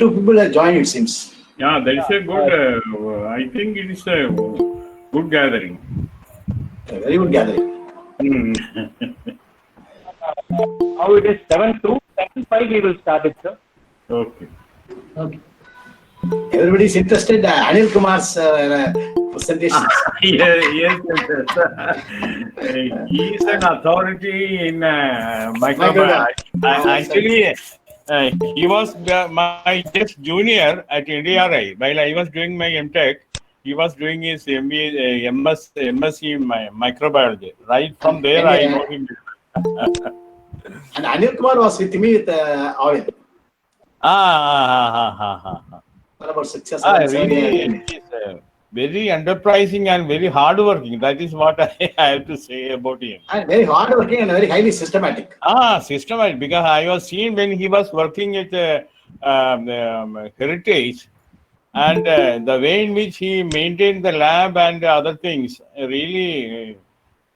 Two people have joined, it seems. Yeah, there is a good. I think it is a good gathering. A very good gathering. Now it is 7:05. We will start it, sir. Okay. Everybody is interested. Anil Kumar's presentation. Yes. He is an authority in microbiology. Actually, he was my just junior at NDRI. While I was doing my MTech, he was doing his MBA, MSc in microbiology. Right from there, I know him. And Anil Kumar was with me with Arvind. For about 6 or 7 years. He is very enterprising and very hardworking. That is what I have to say about him. And very hardworking and very highly systematic. Systematic. Because I was seen when he was working at Heritage, and the way in which he maintained the lab and other things, really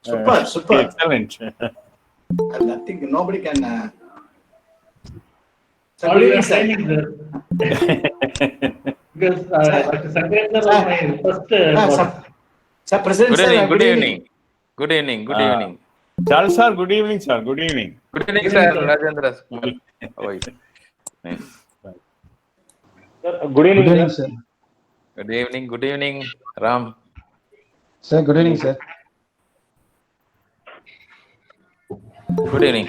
Super. excellent. And I think nobody can. All your training, sir. Because Dr. Sankar was my first. Sir, President, Good evening. Good evening. Charles sir, good evening, sir. Good evening. Good evening, sir. Rajendra. How are you? Nice. Good evening, sir. Good evening, Ram. Sir, good evening, sir. Good evening.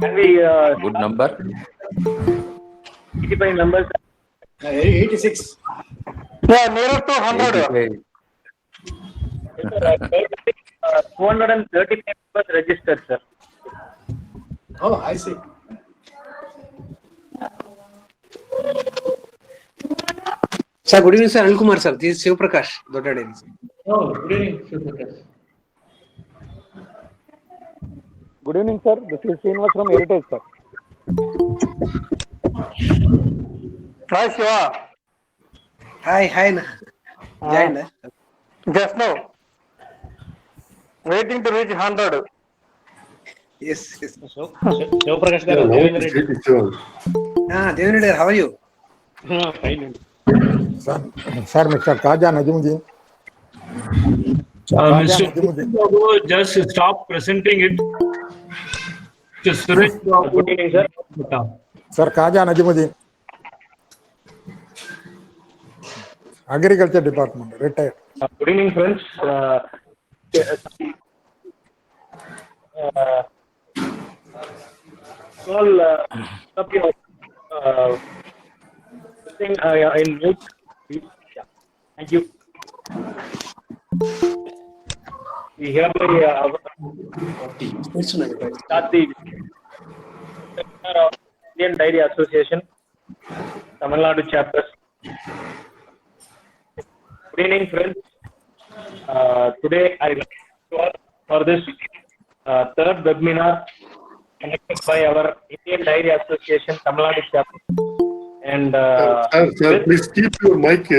Can we Good number. 85 numbers? 86. Yeah, nearer to 100. 235 members registered, sir. Oh, I see. Sir, good evening, sir. Anil Kumar, sir. This is Shiv Prakash, Dota Dairy. Oh, good evening, Shiv Prakash. Good evening, sir. This is Srinivas from Heritage, sir. Hi, Shiva. Hi. Joined. Just now. Waiting to reach 100. Yes. Shiv Prakash, Devendra, how are you? Fine. Sir, Mr. Khaja Najimuddin. Mr. Babu, just stop presenting it. Just Suresh Babu. Good evening, sir. Sir, Khaja Najimuddin. Agriculture Department, retired. Good evening, friends. Up your thing in mute. Yeah. Thank you. We hereby start the Indian Dairy Association, Tamil Nadu chapters. Good evening, friends. Today I for this third webinar conducted by our Indian Dairy Association, Tamil Nadu chapter. And sir, please keep your mic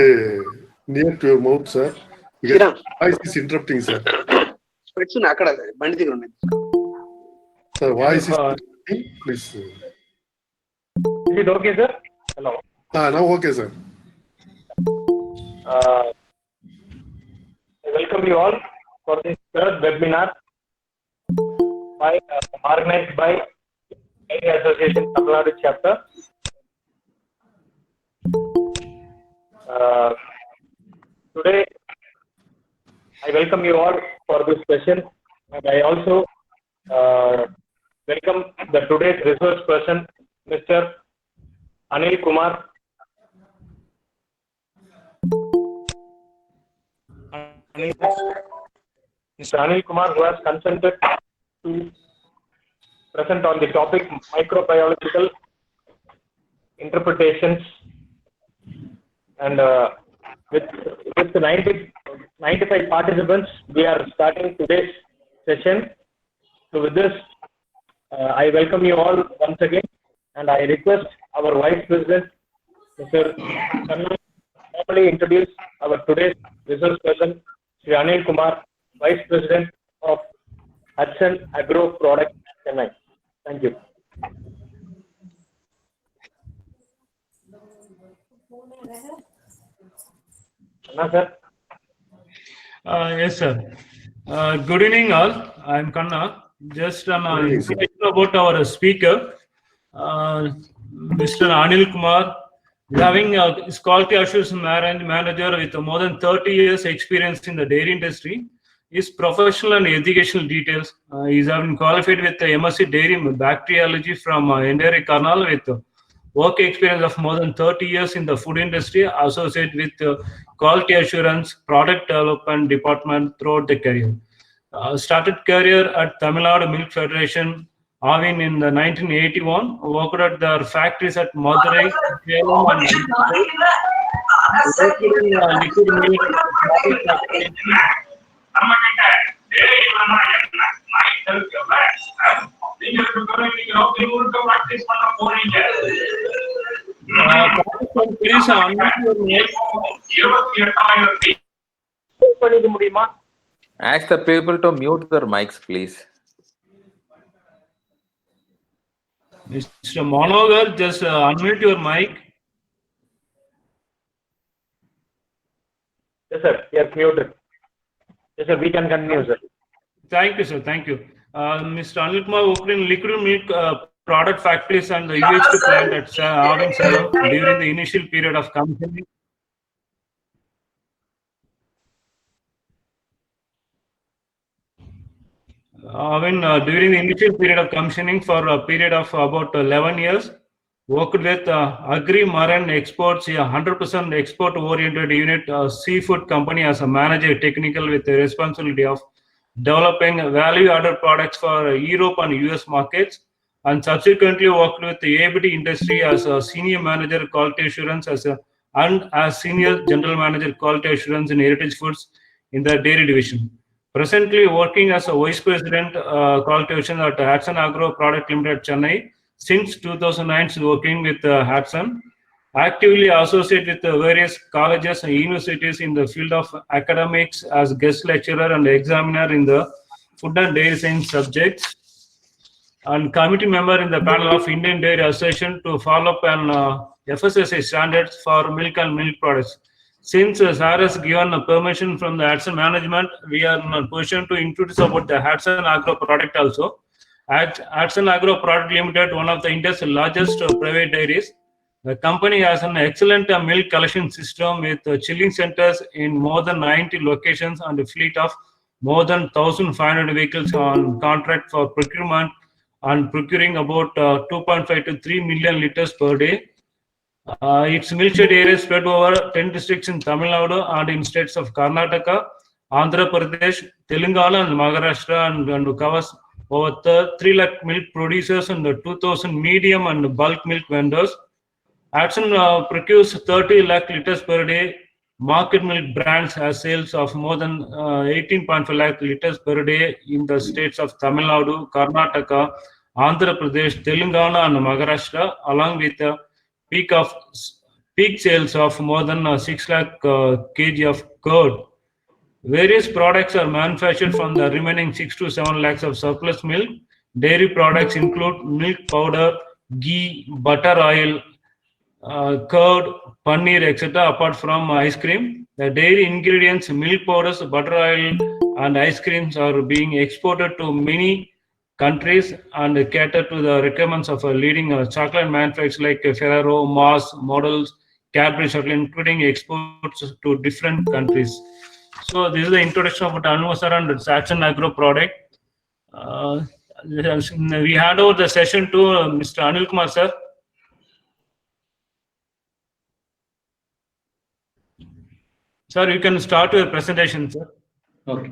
near to your mouth, sir. Because voice is interrupting, sir. Sir, voice is interrupting, please. Is it okay, sir? Hello. Now okay, sir. I welcome you all for this third webinar organized by Dairy Association Tamil Nadu chapter. Today, I welcome you all for this session, and I also welcome the today's resource person, Mr. Anil Kumar. Mr. Anil Kumar, who has consented to present on the topic microbiological interpretations, and with 95 participants, we are starting today's session. So with this, I welcome you all once again, and I request our Vice President, Mr. Kannan, formally introduce our today's resource person, Sri Anil Kumar, Vice President of Hudson Agro Products, Chennai. Thank you. Kannan, sir. Yes, sir. Good evening, all. I'm Kanna. Just an Good evening, sir. information about our speaker, Mr. Anil Kumar. He's having his quality assurance manager with more than 30 years experience in the dairy industry. His professional and educational details. He's having qualified with the MSc Dairy Bacteriology from Endere Karnal with work experience of more than 30 years in the food industry, associated with quality assurance, product development department throughout the career. Started career at Tamil Nadu Milk Federation, Avin in the 1981. Worked at their factories at Madurai, Salem, and worked in liquid milk. Please unmute your mic. பண்ணிக்க முடியுமா? Ask the people to mute their mics, please. Mr. Manogar, just unmute your mic. Yes, sir. Yes, muted. Yes, sir. We can continue, sir. Thank you, sir. Thank you. Mr. Anil Kumar worked in liquid milk product factories and the UHT plant at Avin Salem during the initial period of commissioning. During the initial period of commissioning for a period of about 11 years, worked with Agri Marine Exports, a 100% export-oriented unit seafood company as a manager technical with the responsibility of developing value-added products for Europe and US markets, and subsequently worked with the ABD industry as a senior manager quality assurance and as senior general manager quality assurance in Heritage Foods in the dairy division. Presently working as a vice president quality assurance at Hudson Agro Product Limited, Chennai. Since 2009, is working with Hudson. Actively associated with various colleges and universities in the field of academics as guest lecturer and examiner in the food and dairy science subjects, and committee member in the panel of Indian Dairy Association to follow up on FSSAI standards for milk and milk products. Since SAR has given permission from the Hudson management, we are in a position to introduce about the Hudson Agro product also. Hudson Agro Product Limited, one of the India's largest private dairies. The company has an excellent milk collection system with chilling centers in more than 90 locations and a fleet of more than 1,500 vehicles on contract for procurement and procuring about 2.5 to 3 million liters per day. Its milk shed area is spread over 10 districts in Tamil Nadu and in states of Karnataka, Andhra Pradesh, Telangana, and Maharashtra, and covers over 3 lakh milk producers and 2,000 medium and bulk milk vendors. Hudson procures 30 lakh liters per day. Market milk brands has sales of more than 18.5 lakh liters per day in the states of Tamil Nadu, Karnataka, Andhra Pradesh, Telangana, and Maharashtra, along with a peak sales of more than 6 lakh kg of curd. Various products are manufactured from the remaining 6 to 7 lakhs of surplus milk. Dairy products include milk powder, ghee, butter oil, curd, paneer, etc. Apart from ice cream, the dairy ingredients, milk powders, butter oil, and ice creams are being exported to many countries and cater to the requirements of a leading chocolate manufacturers like Ferrero, Mars, Models, Cadbury, including exports to different countries. So this is the introduction of Anil sir and Hudson Agro product. We hand over the session to Mr. Anil Kumar sir. Sir, you can start your presentation, sir. Okay.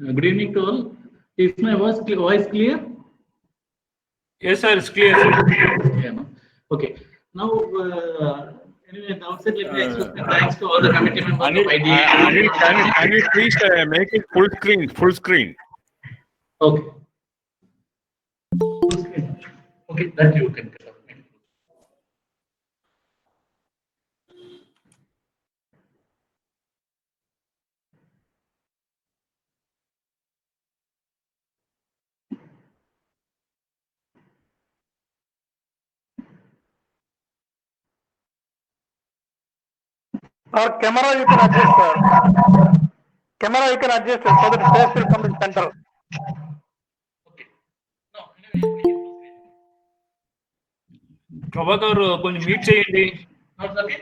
Good evening to all. Is my voice clear? Yes, sir, it's clear, sir. Yeah, no? Okay. Now, anyway, at the outset, let me express my thanks to all the committee members Anil, of IDA. Anil, can you please make it full screen? Full screen. Okay. Full screen. Okay, that you can get up. Or camera you can adjust, sir. Camera you can adjust so that the face will come in center. Okay. No, anyway, make it full screen. ప్రభా గారు కొంచెం meet చేయండి. Now it's okay?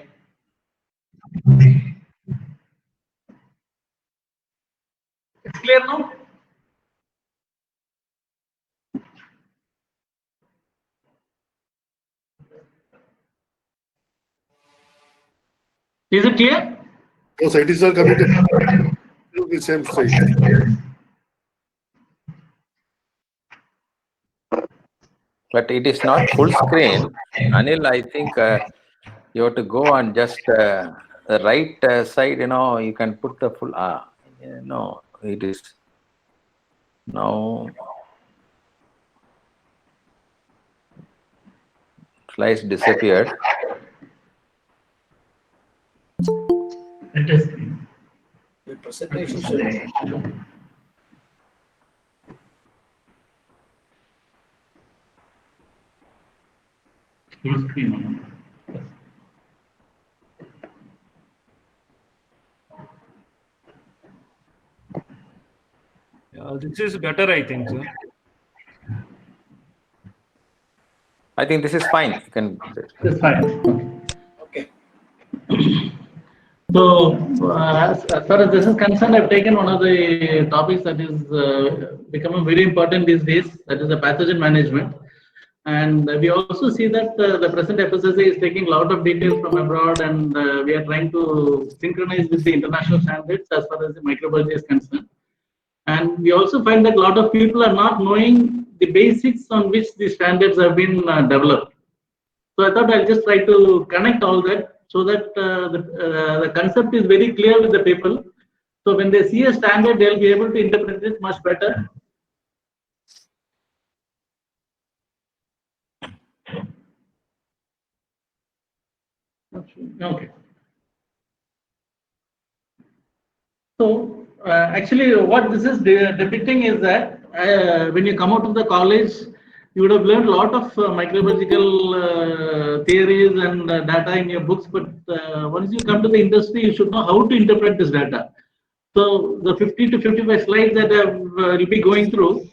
It's clear now? Is it clear? Those ITs are coming to the same side. But it is not full screen. Anil, I think you have to go on just the right side, you can put the full, no, it is now slides disappeared. It is. The presentation should. Full screen. This is better, I think, sir. I think this is fine. You can. It's fine. Okay. So, as far as this is concerned, I've taken one of the topics that is becoming very important these days, that is the pathogen management. And we also see that the present FSSAI is taking a lot of details from abroad, and we are trying to synchronize with the international standards as far as the microbiology is concerned. And we also find that a lot of people are not knowing the basics on which the standards have been developed. So I thought I'll just try to connect all that so that the concept is very clear with the people. So when they see a standard, they'll be able to interpret it much better. Okay. So actually, what this is depicting is that when you come out of the college, you would have learned a lot of microbiological theories and data in your books, but once you come to the industry, you should know how to interpret this data. So the 50 to 55 slides that I will be going through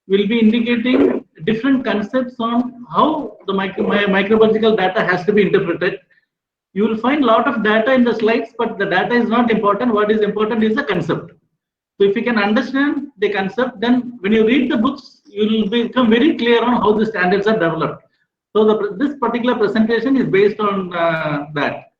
will be indicating different concepts on how the microbiological data has to be interpreted. You will find a lot of data in the slides, but the data is not important. What is important is the concept. So if you can understand the concept, then when you read the books, you will become very clear on how the standards are developed. So this particular presentation is based on that.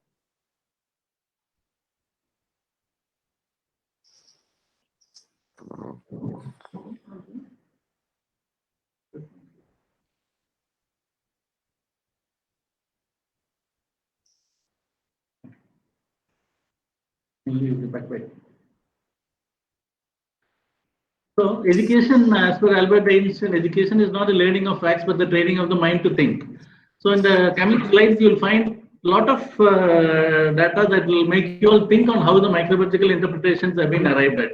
So education, as per Albert Einstein, education is not a learning of facts, but the training of the mind to think. So in the coming slides, you'll find a lot of data that will make you all think on how the microbiological interpretations have been arrived at.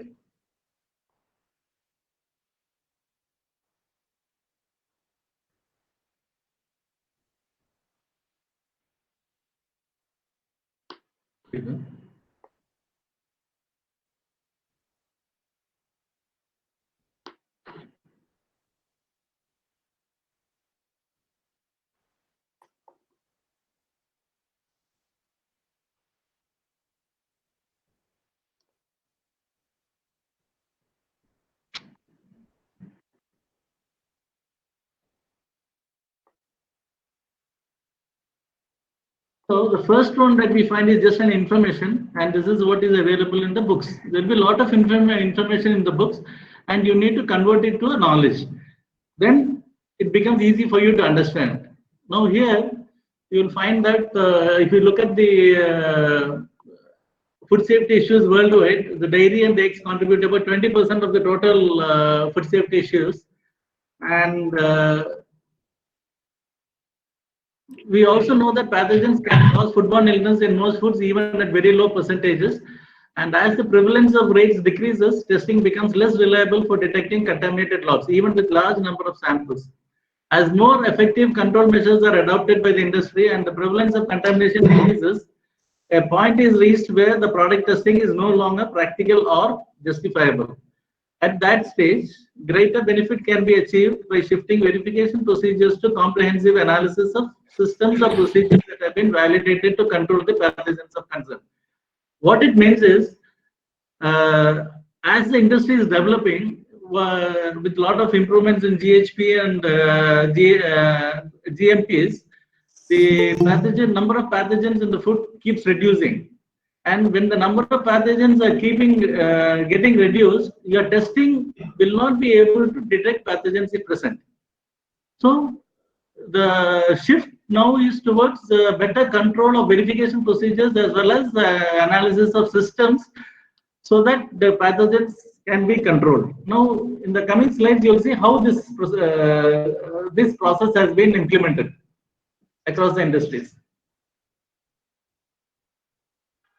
So the first one that we find is just an information, and this is what is available in the books. There will be a lot of information in the books, and you need to convert it to a knowledge. Then it becomes easy for you to understand. Now here you will find that if you look at the food safety issues worldwide, the dairy and the eggs contribute about 20% of the total food safety issues, and we also know that pathogens can cause foodborne illness in most foods, even at very low percentages. And as the prevalence of rates decreases, testing becomes less reliable for detecting contaminated lots, even with large number of samples. As more effective control measures are adopted by the industry and the prevalence of contamination decreases, a point is reached where the product testing is no longer practical or justifiable. At that stage, greater benefit can be achieved by shifting verification procedures to comprehensive analysis of systems or procedures that have been validated to control the pathogens of concern. What it means is, as the industry is developing, with a lot of improvements in GHP and GMPs, the number of pathogens in the food keeps reducing. And when the number of pathogens are getting reduced, your testing will not be able to detect pathogens if present. So the shift now is towards better control of verification procedures as well as analysis of systems, so that the pathogens can be controlled. Now, in the coming slides, you will see how this process has been implemented across the industries.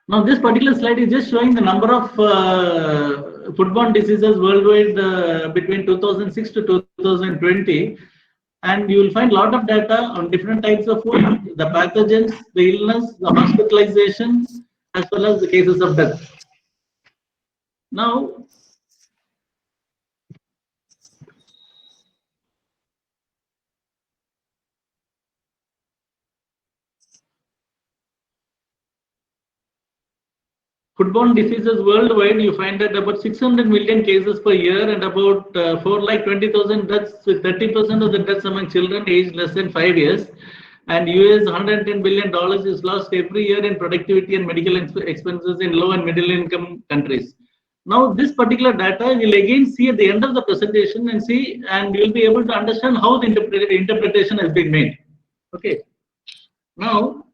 Now, this particular slide is just showing the number of foodborne diseases worldwide between 2006 to 2020, and you will find a lot of data on different types of food, the pathogens, the illness, the hospitalization, as well as the cases of death. Now, foodborne diseases worldwide, you find that about 600 million cases per year and about 4,20,000 deaths, with 30% of the deaths among children aged less than 5 years. And US $110 billion is lost every year in productivity and medical expenses in low and middle income countries. Now, this particular data we'll again see at the end of the presentation and you'll be able to understand how the interpretation has been made. Okay. Now,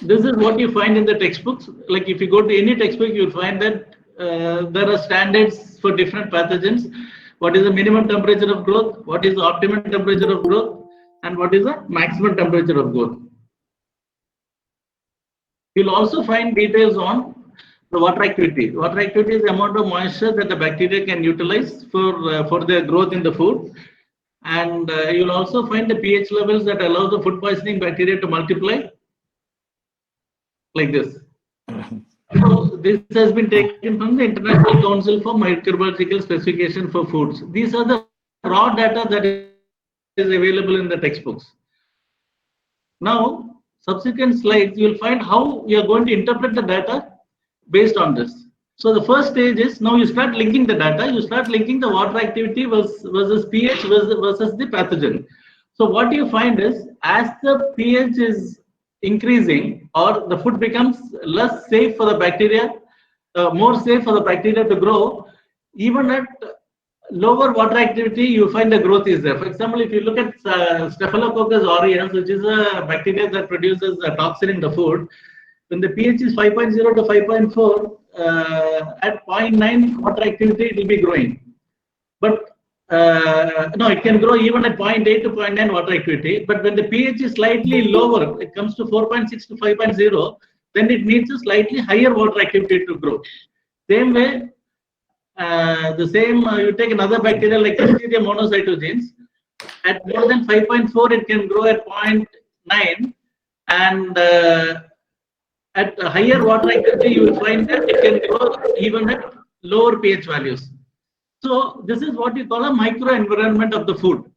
this is what you find in the textbooks. Like if you go to any textbook, you'll find that there are standards for different pathogens. What is the minimum temperature of growth? What is the optimum temperature of growth? And what is the maximum temperature of growth? You'll also find details on the water activity. Water activity is the amount of moisture that the bacteria can utilize for their growth in the food. And you'll also find the pH levels that allow the food poisoning bacteria to multiply, like this. So this has been taken from the International Council for Microbiological Specification for Foods. These are the raw data that is available in the textbooks. Now, subsequent slides, you will find how you are going to interpret the data based on this. So the first stage is, now you start linking the data, you start linking the water activity versus pH versus the pathogen. So what you find is, as the pH is increasing or the food becomes less safe for the bacteria, more safe for the bacteria to grow, even at lower water activity, you find the growth is there. For example, if you look at Staphylococcus aureus, which is a bacteria that produces a toxin in the food, when the pH is 5.0 to 5.4, at 0.9 water activity, it will be growing. But no, it can grow even at 0.8 to 0.9 water activity. But when the pH is slightly lower, it comes to 4.6 to 5.0, then it needs a slightly higher water activity to grow. Same way, you take another bacteria like Listeria monocytogenes, at more than 5.4, it can grow at 0.9, and at a higher water activity, you will find that it can grow even at lower pH values. So this is what we call a microenvironment of the food.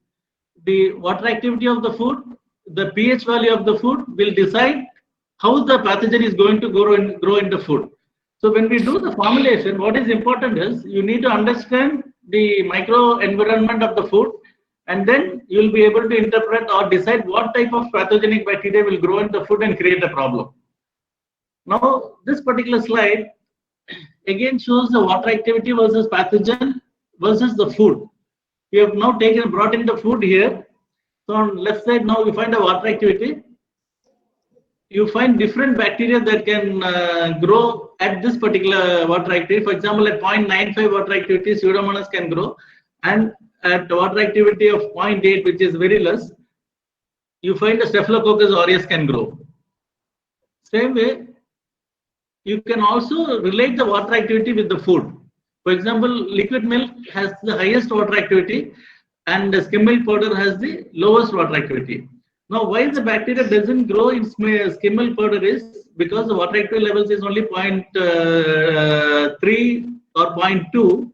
The water activity of the food, the pH value of the food will decide how the pathogen is going to grow in the food. So when we do the formulation, what is important is you need to understand the micro environment of the food, and then you will be able to interpret or decide what type of pathogenic bacteria will grow in the food and create a problem. Now, this particular slide again shows the water activity versus pathogen versus the food. We have now brought in the food here. So on left side now we find the water activity. You find different bacteria that can grow at this particular water activity. For example, at 0.95 water activity, Pseudomonas can grow, and at water activity of 0.8, which is very less, you find the Staphylococcus aureus can grow. Same way, you can also relate the water activity with the food. For example, liquid milk has the highest water activity, and the skim milk powder has the lowest water activity. Now, why the bacteria doesn't grow in skim milk powder is because the water activity levels is only 0.3 or 0.2,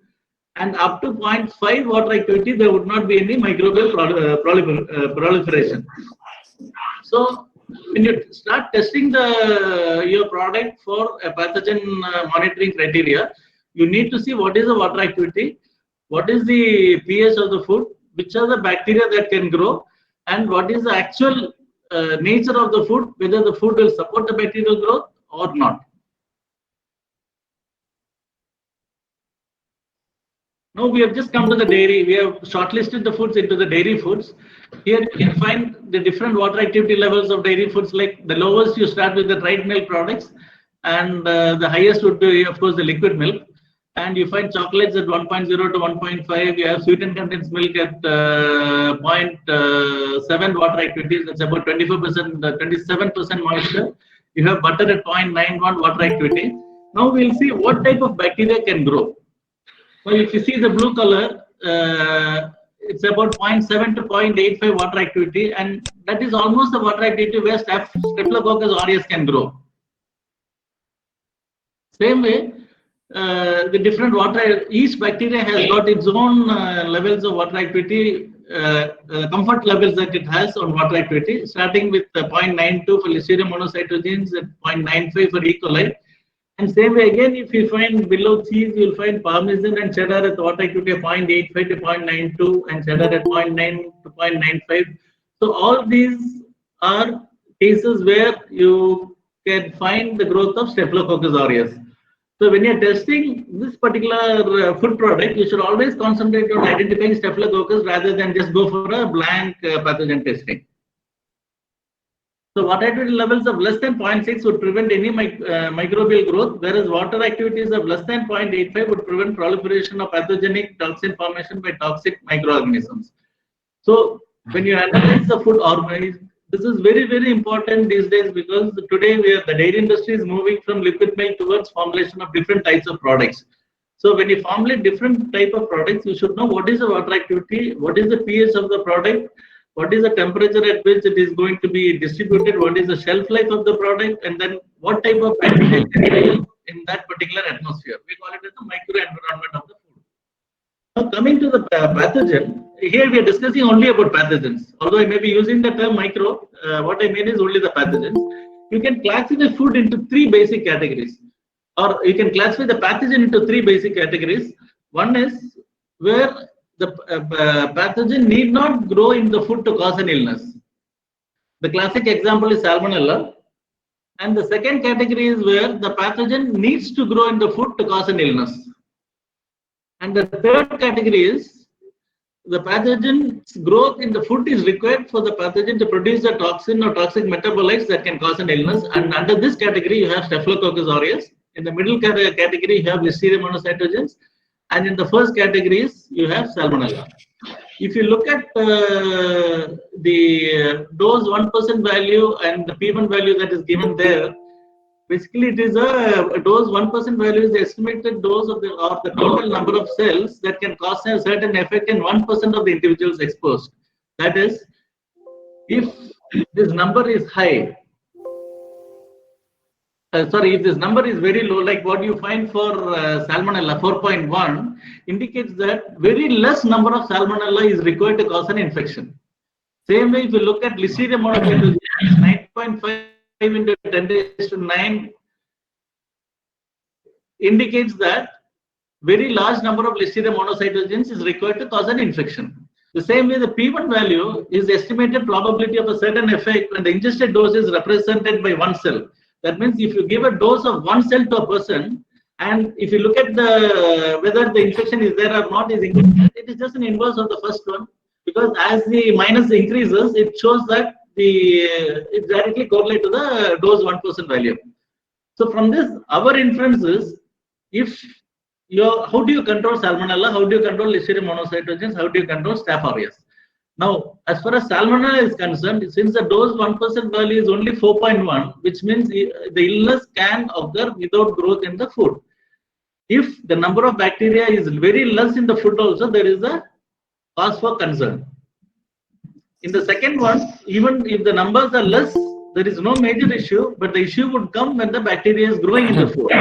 and up to 0.5 water activity, there would not be any microbial proliferation. So, when you start testing your product for a pathogen monitoring criteria, you need to see what is the water activity, what is the pH of the food, which are the bacteria that can grow, and what is the actual nature of the food, whether the food will support the bacterial growth or not. Now we have just come to the dairy. We have shortlisted the foods into the dairy foods. Here you can find the different water activity levels of dairy foods. Like the lowest, you start with the dried milk products, and the highest would be, of course, the liquid milk. And you find chocolates at 1.0 to 1.5. You have sweetened condensed milk at 0.7 water activities. That's about 24%, 27% moisture. You have butter at 0.91 water activity. Now we'll see what type of bacteria can grow. Well, if you see the blue color, it's about 0.7 to 0.85 water activity, and that is almost the water activity where Staphylococcus aureus can grow. Same way, the different water, each bacteria has got its own levels of water activity, comfort levels that it has on water activity, starting with 0.92 for Listeria monocytogenes, at 0.95 for E. coli. And same way again, if you find below cheese, you'll find Parmesan and cheddar at water activity of 0.85 to 0.92 and cheddar at 0.9 to 0.95. So all these are cases where you can find the growth of Staphylococcus aureus. So when you're testing this particular food product, you should always concentrate on identifying Staphylococcus rather than just go for a blank pathogen testing. So water activity levels of less than 0.6 would prevent any microbial growth, whereas water activities of less than 0.85 would prevent proliferation of pathogenic toxin formation by toxic microorganisms. So when you analyze the food organism, this is very, very important these days, because today the dairy industry is moving from liquid milk towards formulation of different types of products. So when you formulate different type of products, you should know what is the water activity, what is the pH of the product, what is the temperature at which it is going to be distributed, what is the shelf life of the product, and then what type of bacteria can be in that particular atmosphere. We call it as the microenvironment of the food. Now coming to the pathogen, here we are discussing only about pathogens. Although I may be using the term micro, what I mean is only the pathogens. You can classify food into three basic categories, or you can classify the pathogen into three basic categories. One is where the pathogen need not grow in the food to cause an illness. The classic example is Salmonella. And the second category is where the pathogen needs to grow in the food to cause an illness. And the third category is the pathogen's growth in the food is required for the pathogen to produce a toxin or toxic metabolites that can cause an illness. And under this category, you have Staphylococcus aureus. In the middle category, you have Listeria monocytogenes. And in the first categories, you have Salmonella. If you look at the dose 1% value and the P1 value that is given there, basically it is a dose 1% value is the estimated dose of the total number of cells that can cause a certain effect in 1% of the individuals exposed. That is, if this number is high, if this number is very low, like what you find for Salmonella 4.1, indicates that very less number of Salmonella is required to cause an infection. Same way, if you look at Listeria monocytogenes, 9.5 into 10 raised to 9 indicates that very large number of Listeria monocytogenes is required to cause an infection. The same way, the P1 value is the estimated probability of a certain effect when the ingested dose is represented by one cell. That means if you give a dose of one cell to a person, and if you look at the whether the infection is there or not, it is just an inverse of the first one, because as the minus increases, it shows that it directly correlates to the dose 1% value. So from this, our inference is, if how do you control Salmonella? How do you control Listeria monocytogenes? How do you control Staph aureus? Now, as far as Salmonella is concerned, since the dose 1% value is only 4.1, which means the illness can occur without growth in the food. If the number of bacteria is very less in the food also, there is a cause for concern. In the second one, even if the numbers are less, there is no major issue, but the issue would come when the bacteria is growing in the food.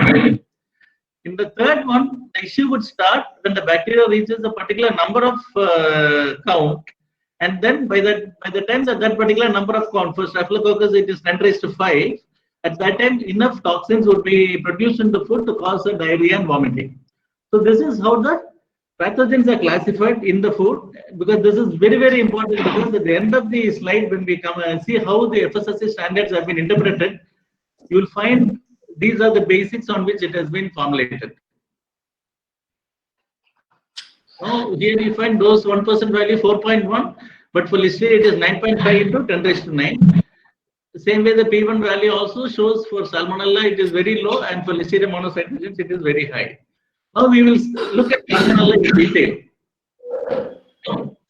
In the third one, the issue would start when the bacteria reaches a particular number of count, and then by the time that particular number of count, for Staphylococcus it is 10⁵. At that time, enough toxins would be produced in the food to cause a diarrhea and vomiting. So this is how the pathogens are classified in the food, because this is very, very important, because at the end of the slide, when we come and see how the FSSAI standards have been interpreted, you will find these are the basics on which it has been formulated. Now, here you find dose 1% value 4.1, but for Listeria it is 9.5 into 10⁹. The same way the P1 value also shows for Salmonella it is very low, and for Listeria monocytogenes it is very high. Now we will look at Salmonella in detail.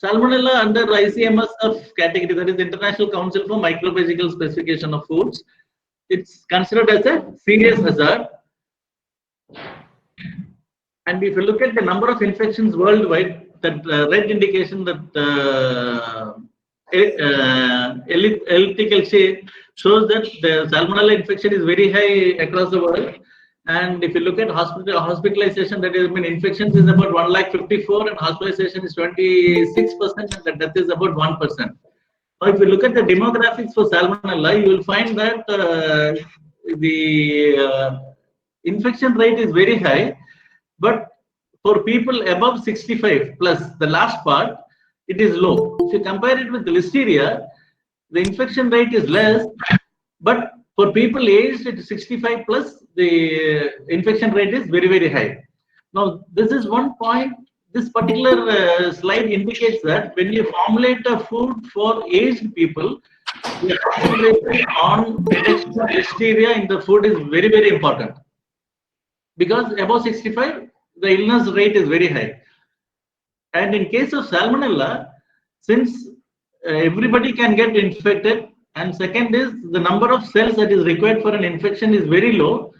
Salmonella under ICMSF category, that is International Council for Microbiological Specification of Foods. It's considered as a serious hazard. And if you look at the number of infections worldwide, that red indication, that elliptical shape, shows that the Salmonella infection is very high across the world. And if you look at hospitalization, that has been infections is about 1,54,000, and hospitalization is 26%, and the death is about 1%. Now, if you look at the demographics for Salmonella, you will find that the infection rate is very high, but for people above 65 plus, the last part, it is low. If you compare it with the Listeria, the infection rate is less, but for people aged at 65 plus, the infection rate is very, very high. Now, this is one point. This particular slide indicates that when you formulate a food for aged people, the concentration on detection of Listeria in the food is very, very important. Because above 65, the illness rate is very high. And in case of Salmonella, since everybody can get infected, and second is the number of cells that is required for an infection is very low,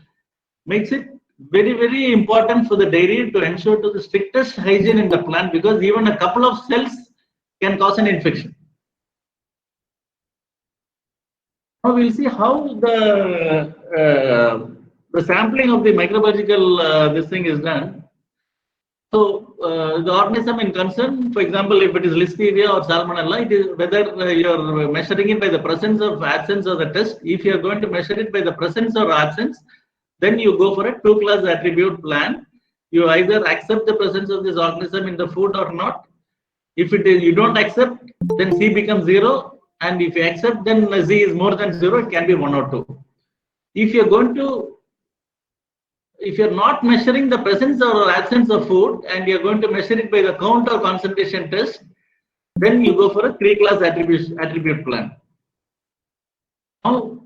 makes it very, very important for the dairy to ensure to the strictest hygiene in the plant, because even a couple of cells can cause an infection. Now we'll see how the sampling of the microbiological this thing is done. So the organism in concern, for example, if it is Listeria or Salmonella, it is whether you're measuring it by the presence or absence of the test. If you're going to measure it by the presence or absence, then you go for a 2-class attribute plan. You either accept the presence of this organism in the food or not. If it is you don't accept, then C becomes 0, and if you accept, then Z is more than 0. It can be 1 or 2. If you're not measuring the presence or absence of food, and you're going to measure it by the count or concentration test, then you go for a 3-class attribute plan. Now,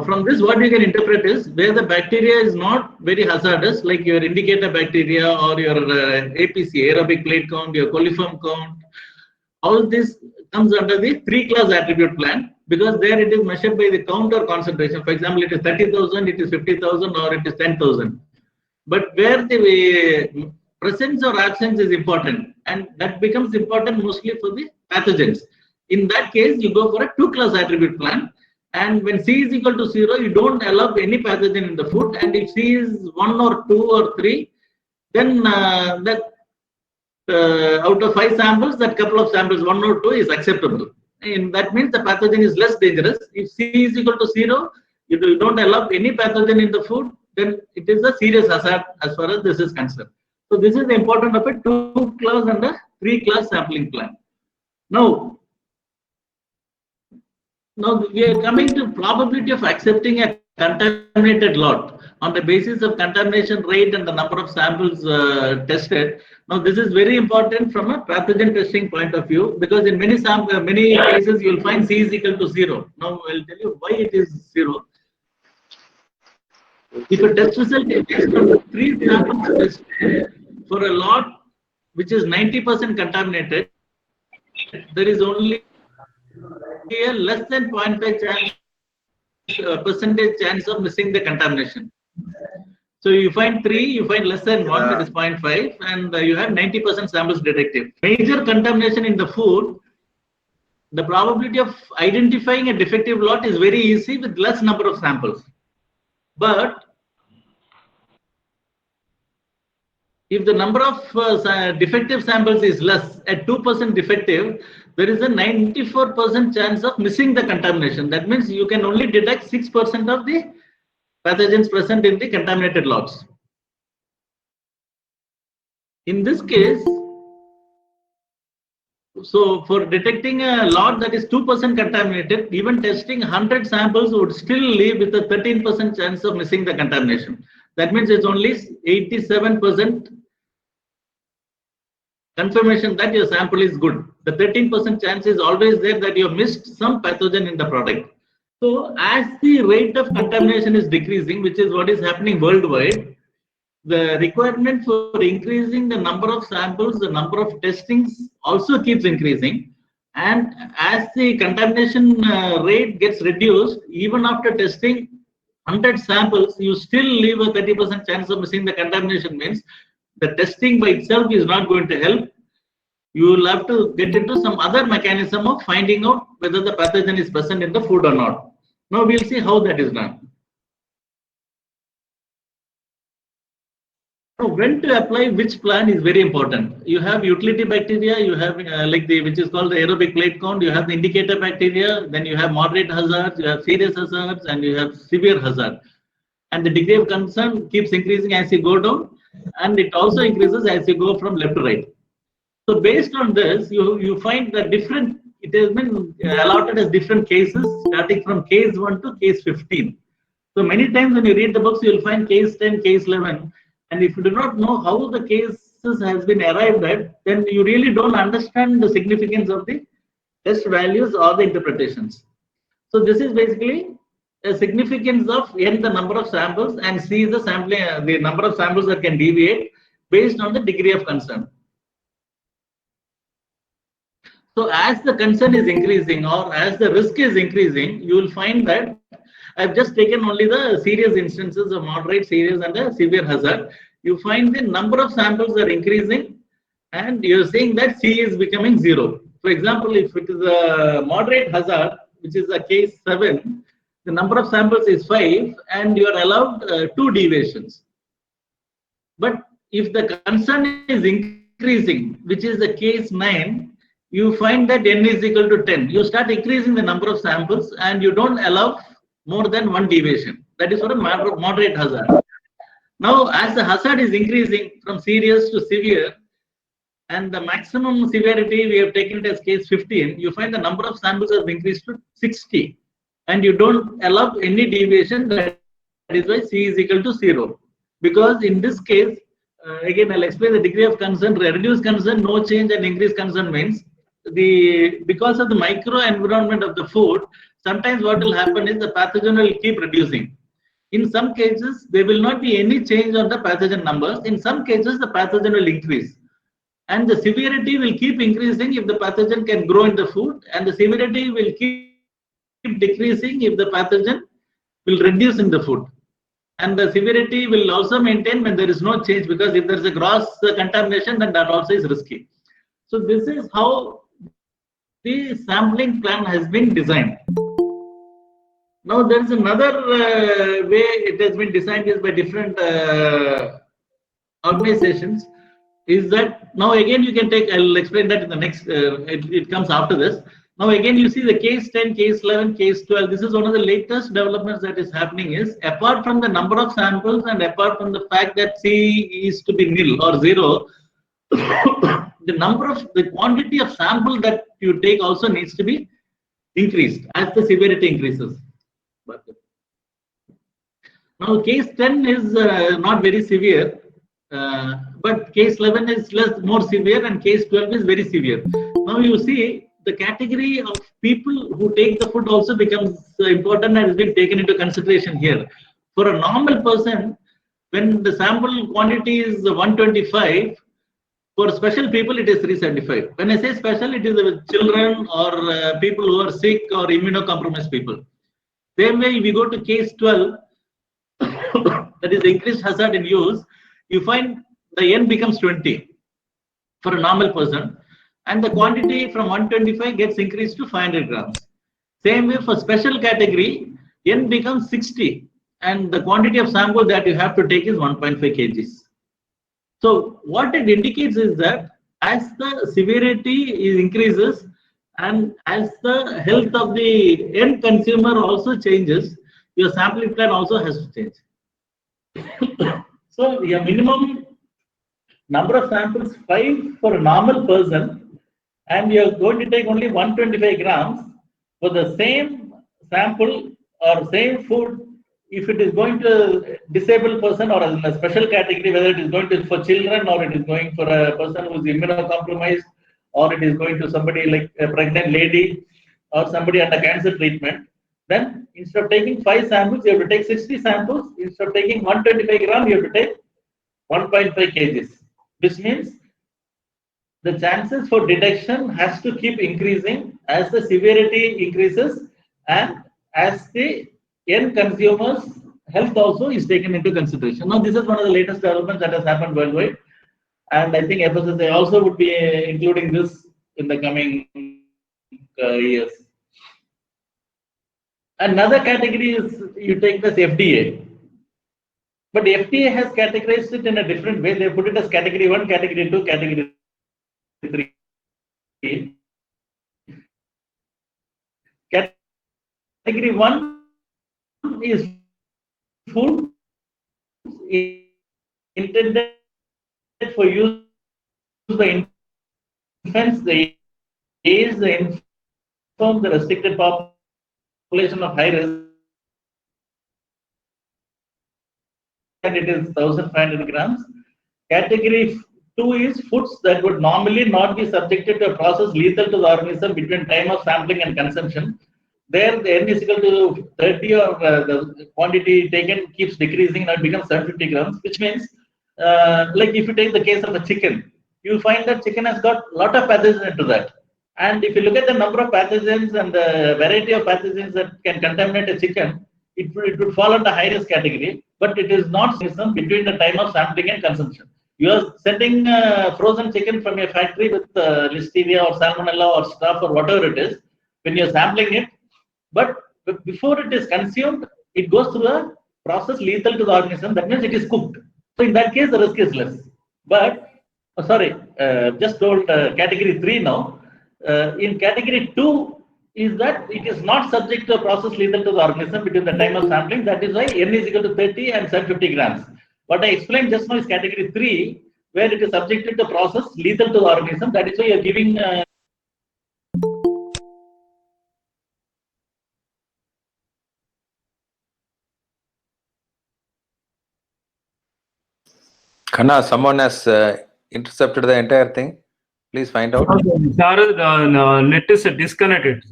from this, what you can interpret is where the bacteria is not very hazardous, like your indicator bacteria or your APC, aerobic plate count, your coliform count, all this comes under the 3-class attribute plan, because there it is measured by the count or concentration. For example, it is 30,000, it is 50,000, or it is 10,000. But where the presence or absence is important, and that becomes important mostly for the pathogens. In that case, you go for a 2-class attribute plan. And when C is equal to 0, you don't allow any pathogen in the food. And if C is 1 or 2 or 3, then out of 5 samples, that couple of samples, 1 or 2, is acceptable. And that means the pathogen is less dangerous. If C is equal to 0, you don't allow any pathogen in the food, then it is a serious hazard as far as this is concerned. So this is the importance of a 2-class and a 3-class sampling plan. Now we are coming to probability of accepting a contaminated lot on the basis of contamination rate and the number of samples tested. Now this is very important from a pathogen testing point of view, because in many cases you will find C is equal to 0. Now I will tell you why it is 0. If a test result is based on 3 samples tested for a lot which is 90% contaminated, there is only a less than 0.5 percentage chance of missing the contamination. So you find 3, you find less than 1, that is 0.5, and you have 90% samples detective. Major contamination in the food, the probability of identifying a defective lot is very easy with less number of samples. But if the number of defective samples is less, at 2% defective, there is a 94% chance of missing the contamination. That means you can only detect 6% of the pathogens present in the contaminated lots. In this case, so for detecting a lot that is 2% contaminated, even testing 100 samples would still leave with a 13% chance of missing the contamination. That means it's only 87% confirmation that your sample is good. The 13% chance is always there that you have missed some pathogen in the product. So as the rate of contamination is decreasing, which is what is happening worldwide, the requirement for increasing the number of samples, the number of testings also keeps increasing. And as the contamination rate gets reduced, even after testing 100 samples, you still leave a 30% chance of missing the contamination. Means the testing by itself is not going to help. You will have to get into some other mechanism of finding out whether the pathogen is present in the food or not. Now we'll see how that is done. Now, when to apply which plan is very important. You have utility bacteria, you have which is called the aerobic plate count, you have the indicator bacteria, then you have moderate hazards, you have serious hazards, and you have severe hazard. And the degree of concern keeps increasing as you go down, and it also increases as you go from left to right. So based on this, you find that it has been allotted as different cases, starting from case 1 to case 15. So many times when you read the books, you will find case 10, case 11. And if you do not know how the cases has been arrived at, then you really don't understand the significance of the test values or the interpretations. So this is basically a significance of N, the number of samples, and C is the number of samples that can deviate based on the degree of concern. So as the concern is increasing or as the risk is increasing, you will find that I've just taken only the serious instances of moderate, serious, and the severe hazard. You find the number of samples are increasing, and you're saying that C is becoming 0. For example, if it is a moderate hazard, which is a case 7, the number of samples is 5, and you are allowed 2 deviations. But if the concern is increasing, which is the case 9, you find that N is equal to 10. You start increasing the number of samples, and you don't allow more than 1 deviation. That is for a moderate hazard. Now, as the hazard is increasing from serious to severe, and the maximum severity we have taken it as case 15, you find the number of samples has increased to 60, and you don't allow any deviation. That is why C is equal to 0. Because in this case, again I'll explain the degree of concern. Reduced concern, no change, and increased concern means because of the microenvironment of the food, sometimes what will happen is the pathogen will keep reducing. In some cases, there will not be any change on the pathogen numbers. In some cases, the pathogen will increase. And the severity will keep increasing if the pathogen can grow in the food, and the severity will keep decreasing if the pathogen will reduce in the food. And the severity will also maintain when there is no change, because if there is a gross contamination, then that also is risky. So this is how the sampling plan has been designed. Now there is another way it has been designed is by different organizations. Is that now again you can take, I'll explain that in the next, it comes after this. Now again, you see the case 10, case 11, case 12. This is one of the latest developments that is happening is, apart from the number of samples and apart from the fact that C is to be nil or 0, the quantity of sample that you take also needs to be increased as the severity increases. Now case 10 is not very severe, but case 11 is more severe and case 12 is very severe. Now you see the category of people who take the food also becomes important and has been taken into consideration here. For a normal person, when the sample quantity is 125, for special people it is 375. When I say special, it is with children or people who are sick or immunocompromised people. Same way, if you go to case 12, that is increased hazard in use, you find the N becomes 20 for a normal person, and the quantity from 125 gets increased to 500 grams. Same way for special category, N becomes 60, and the quantity of sample that you have to take is 1.5 kgs. So what it indicates is that as the severity increases and as the health of the end consumer also changes, your sampling plan also has to change. So your minimum number of samples 5 for a normal person, and you are going to take only 125 grams for the same sample or same food. If it is going to disabled person or in a special category, whether it is going to for children or it is going for a person who is immunocompromised, or it is going to somebody like a pregnant lady or somebody under cancer treatment, then instead of taking 5 samples, you have to take 60 samples. Instead of taking 125 grams, you have to take 1.5 kgs. This means the chances for detection has to keep increasing as the severity increases and as the end consumers' health also is taken into consideration. Now, this is one of the latest developments that has happened worldwide, and I think FSSAI also would be including this in the coming years. Another category is you take this FDA, but FDA has categorized it in a different way. They put it as category 1, category 2, category 3. Category 1 is food intended for use by infants, the age, the infirm, the restricted population of high risk, and it is 1500 grams. Category 2 is foods that would normally not be subjected to a process lethal to the organism between time of sampling and consumption. There, the N is equal to 30, or the quantity taken keeps decreasing, now it becomes 750 grams, which means, like if you take the case of a chicken, you find that chicken has got a lot of pathogens into that. And if you look at the number of pathogens and the variety of pathogens that can contaminate a chicken, it would fall under high risk category, but it is not between the time of sampling and consumption. You are sending frozen chicken from a factory with listeria or salmonella or staph or whatever it is, when you are sampling it, but before it is consumed, it goes through a process lethal to the organism. That means it is cooked. So in that case, the risk is less. But, just told category 3 now. In category 2 is that it is not subject to a process lethal to the organism between the time of sampling. That is why N is equal to 30 and 750 grams. What I explained just now is category 3, where it is subjected to process lethal to the organism. That is why you are giving Khanna, someone has intercepted the entire thing. Please find out. Sir, the net is disconnected.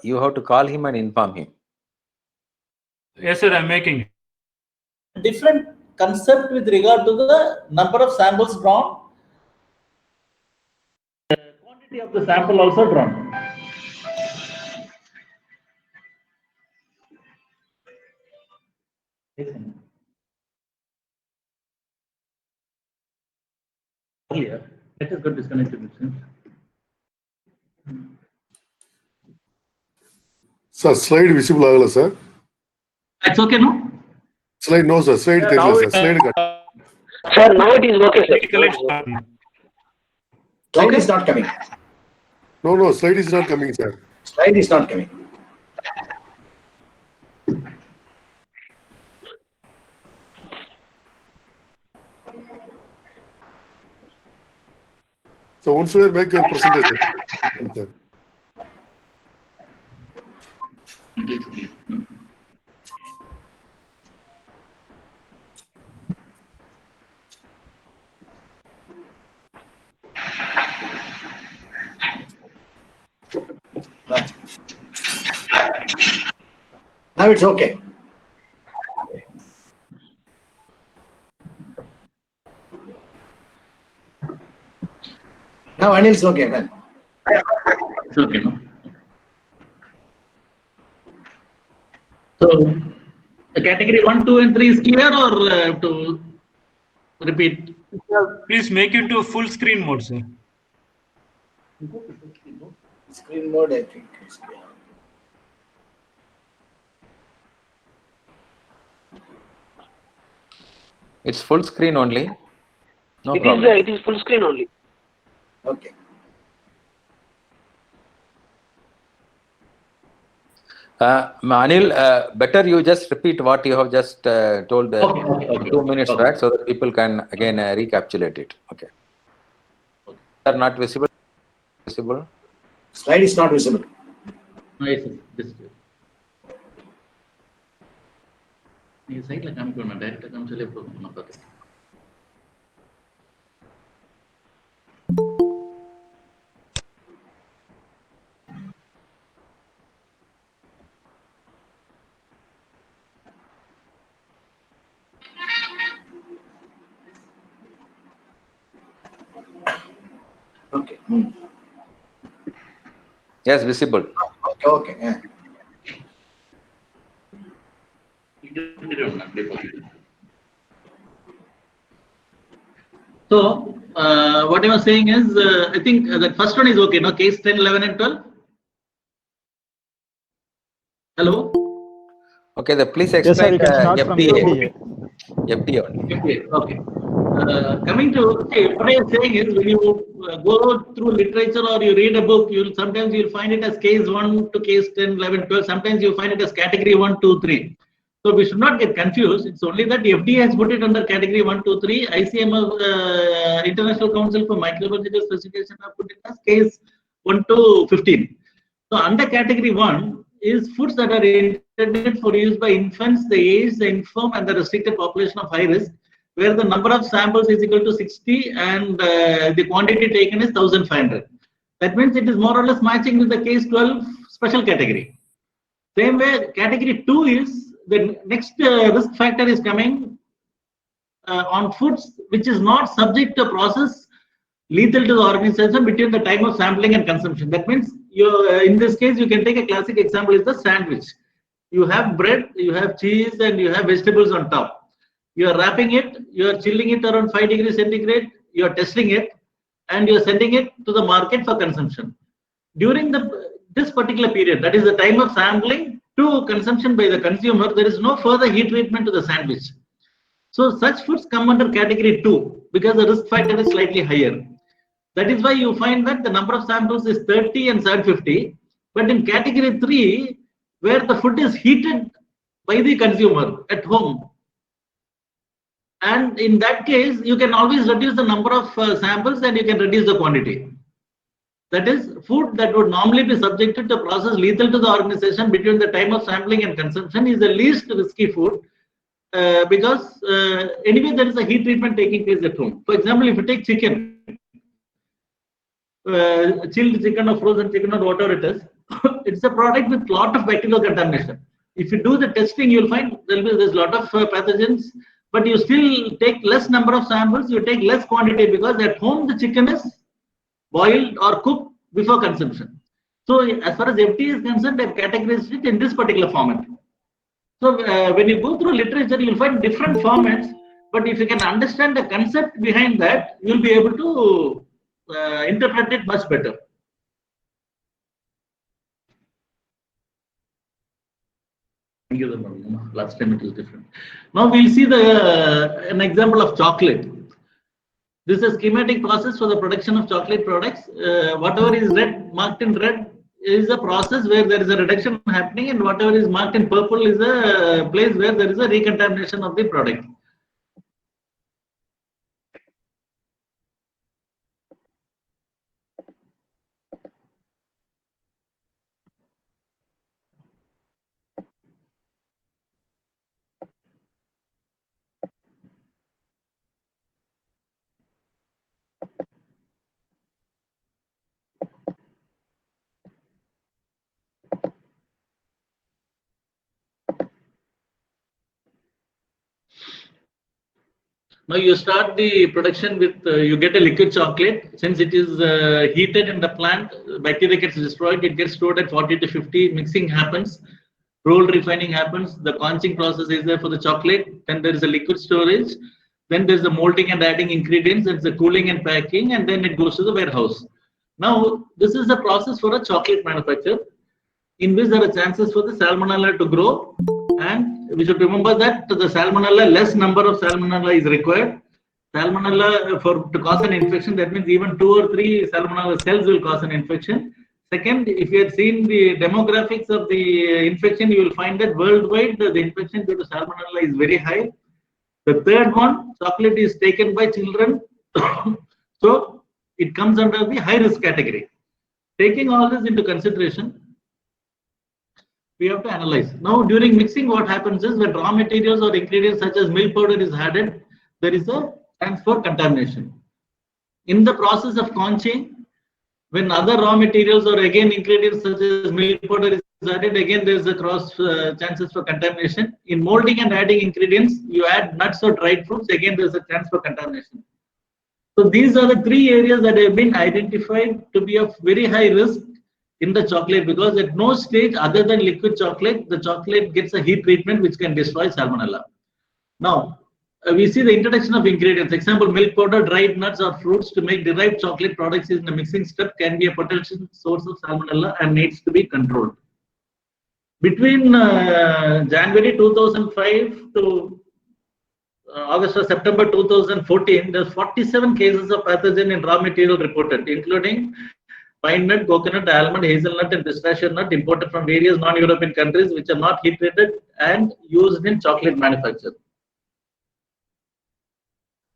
You have to call him and inform him. Yes, sir, I'm making it. different concept with regard to the number of samples drawn, the quantity of the sample also drawn. Earlier, let us go disconnected. Sir, slide visible agala, sir. It's okay, no? Slide no, sir. Slide Now sir. Slide cut. Sir, now it is okay, sir. Slide is not coming. No, slide is not coming, sir. Slide is not coming. So once you make your presentation. Sir. Now it's okay. Now Anil is okay. Then. It's okay, no? So, the category 1, 2, and 3 is clear, or to repeat? Please make it to full screen mode, sir. Screen mode, I think. Is clear. It's full screen only. No problem. It is full screen only. Okay. Anil, better you just repeat what you have just told 2 minutes back, so that people can again recapitulate it. Okay. Are not visible? Visible? Slide is not visible. Yes, this is side la kaamikona direct kaamchale program paathu. Okay. Yes, visible. Okay. Yeah. So, what I was saying is, I think the first one is okay, no? Case 10, 11, and 12. Hello? Okay, please explain you can start from FDA. FDA. FDA only. Okay. Coming to, what I was saying is, when you go through literature or you read a book, sometimes you'll find it as case 1 to case 10, 11, 12. Sometimes you find it as category 1, 2, 3. So we should not get confused. It's only that FDA has put it under category 1, 2, 3. ICM, International Council for Microbiological Specification, have put it as case 1 to 15. So under category 1 is foods that are intended for use by infants, the aged, the infirm, and the restricted population of high risk, where the number of samples is equal to 60 and the quantity taken is 1500. That means it is more or less matching with the case 12 special category. Same way, category 2 is the next risk factor is coming on foods which is not subject to process lethal to the organism between the time of sampling and consumption. That means in this case, you can take a classic example is the sandwich. You have bread, you have cheese, and you have vegetables on top. You are wrapping it, you are chilling it around 5 degrees centigrade, you are testing it, and you are sending it to the market for consumption. During this particular period, that is the time of sampling to consumption by the consumer, there is no further heat treatment to the sandwich. So such foods come under category 2 because the risk factor is slightly higher. That is why you find that the number of samples is 30 and 750. But in category 3, where the food is heated by the consumer at home, and in that case, you can always reduce the number of samples and you can reduce the quantity. That is, food that would normally be subjected to process lethal to the organization between the time of sampling and consumption is the least risky food because anyway there is a heat treatment taking place at home. For example, if you take chicken, chilled chicken or frozen chicken or whatever it is, it's a product with lot of bacterial contamination. If you do the testing, you'll find there's a lot of pathogens, but you still take less number of samples, you take less quantity because at home the chicken is boiled or cooked before consumption. So as far as FDA is concerned, they've categorized it in this particular format. So when you go through literature, you'll find different formats, but if you can understand the concept behind that, you'll be able to interpret it much better. Last time it was different. Now we'll see an example of chocolate. This is a schematic process for the production of chocolate products. Whatever is red, marked in red, is a process where there is a reduction happening, and whatever is marked in purple is a place where there is a recontamination of the product. Now you start the production with, you get a liquid chocolate. Since it is heated in the plant, bacteria gets destroyed, it gets stored at 40 to 50, mixing happens, roll refining happens, the conching process is there for the chocolate, then there is a liquid storage, then there's the molding and adding ingredients, there's the cooling and packing, and then it goes to the warehouse. Now, this is the process for a chocolate manufacture, in which there are chances for the salmonella to grow, and we should remember that the salmonella, less number of salmonella is required. Salmonella to cause an infection, that means even 2 or 3 salmonella cells will cause an infection. Second, if you had seen the demographics of the infection, you will find that worldwide the infection due to salmonella is very high. The third one, chocolate is taken by children, so it comes under the high risk category. Taking all this into consideration, we have to analyze. Now, during mixing, what happens is when raw materials or ingredients such as milk powder is added, there is a chance for contamination. In the process of conching, when other raw materials or again ingredients such as milk powder is added, again there is a cross chances for contamination. In molding and adding ingredients, you add nuts or dried fruits, again there is a chance for contamination. So these are the 3 areas that have been identified to be of very high risk in the chocolate, because at no stage other than liquid chocolate, the chocolate gets a heat treatment which can destroy salmonella. Now, we see the introduction of ingredients. Example, milk powder, dried nuts or fruits to make derived chocolate products in the mixing step can be a potential source of salmonella and needs to be controlled. Between January 2005 to August or September 2014, there's 47 cases of pathogen in raw material reported, including pine nut, coconut, almond, hazelnut, and pistachio nut imported from various non-European countries which are not heat treated and used in chocolate manufacture.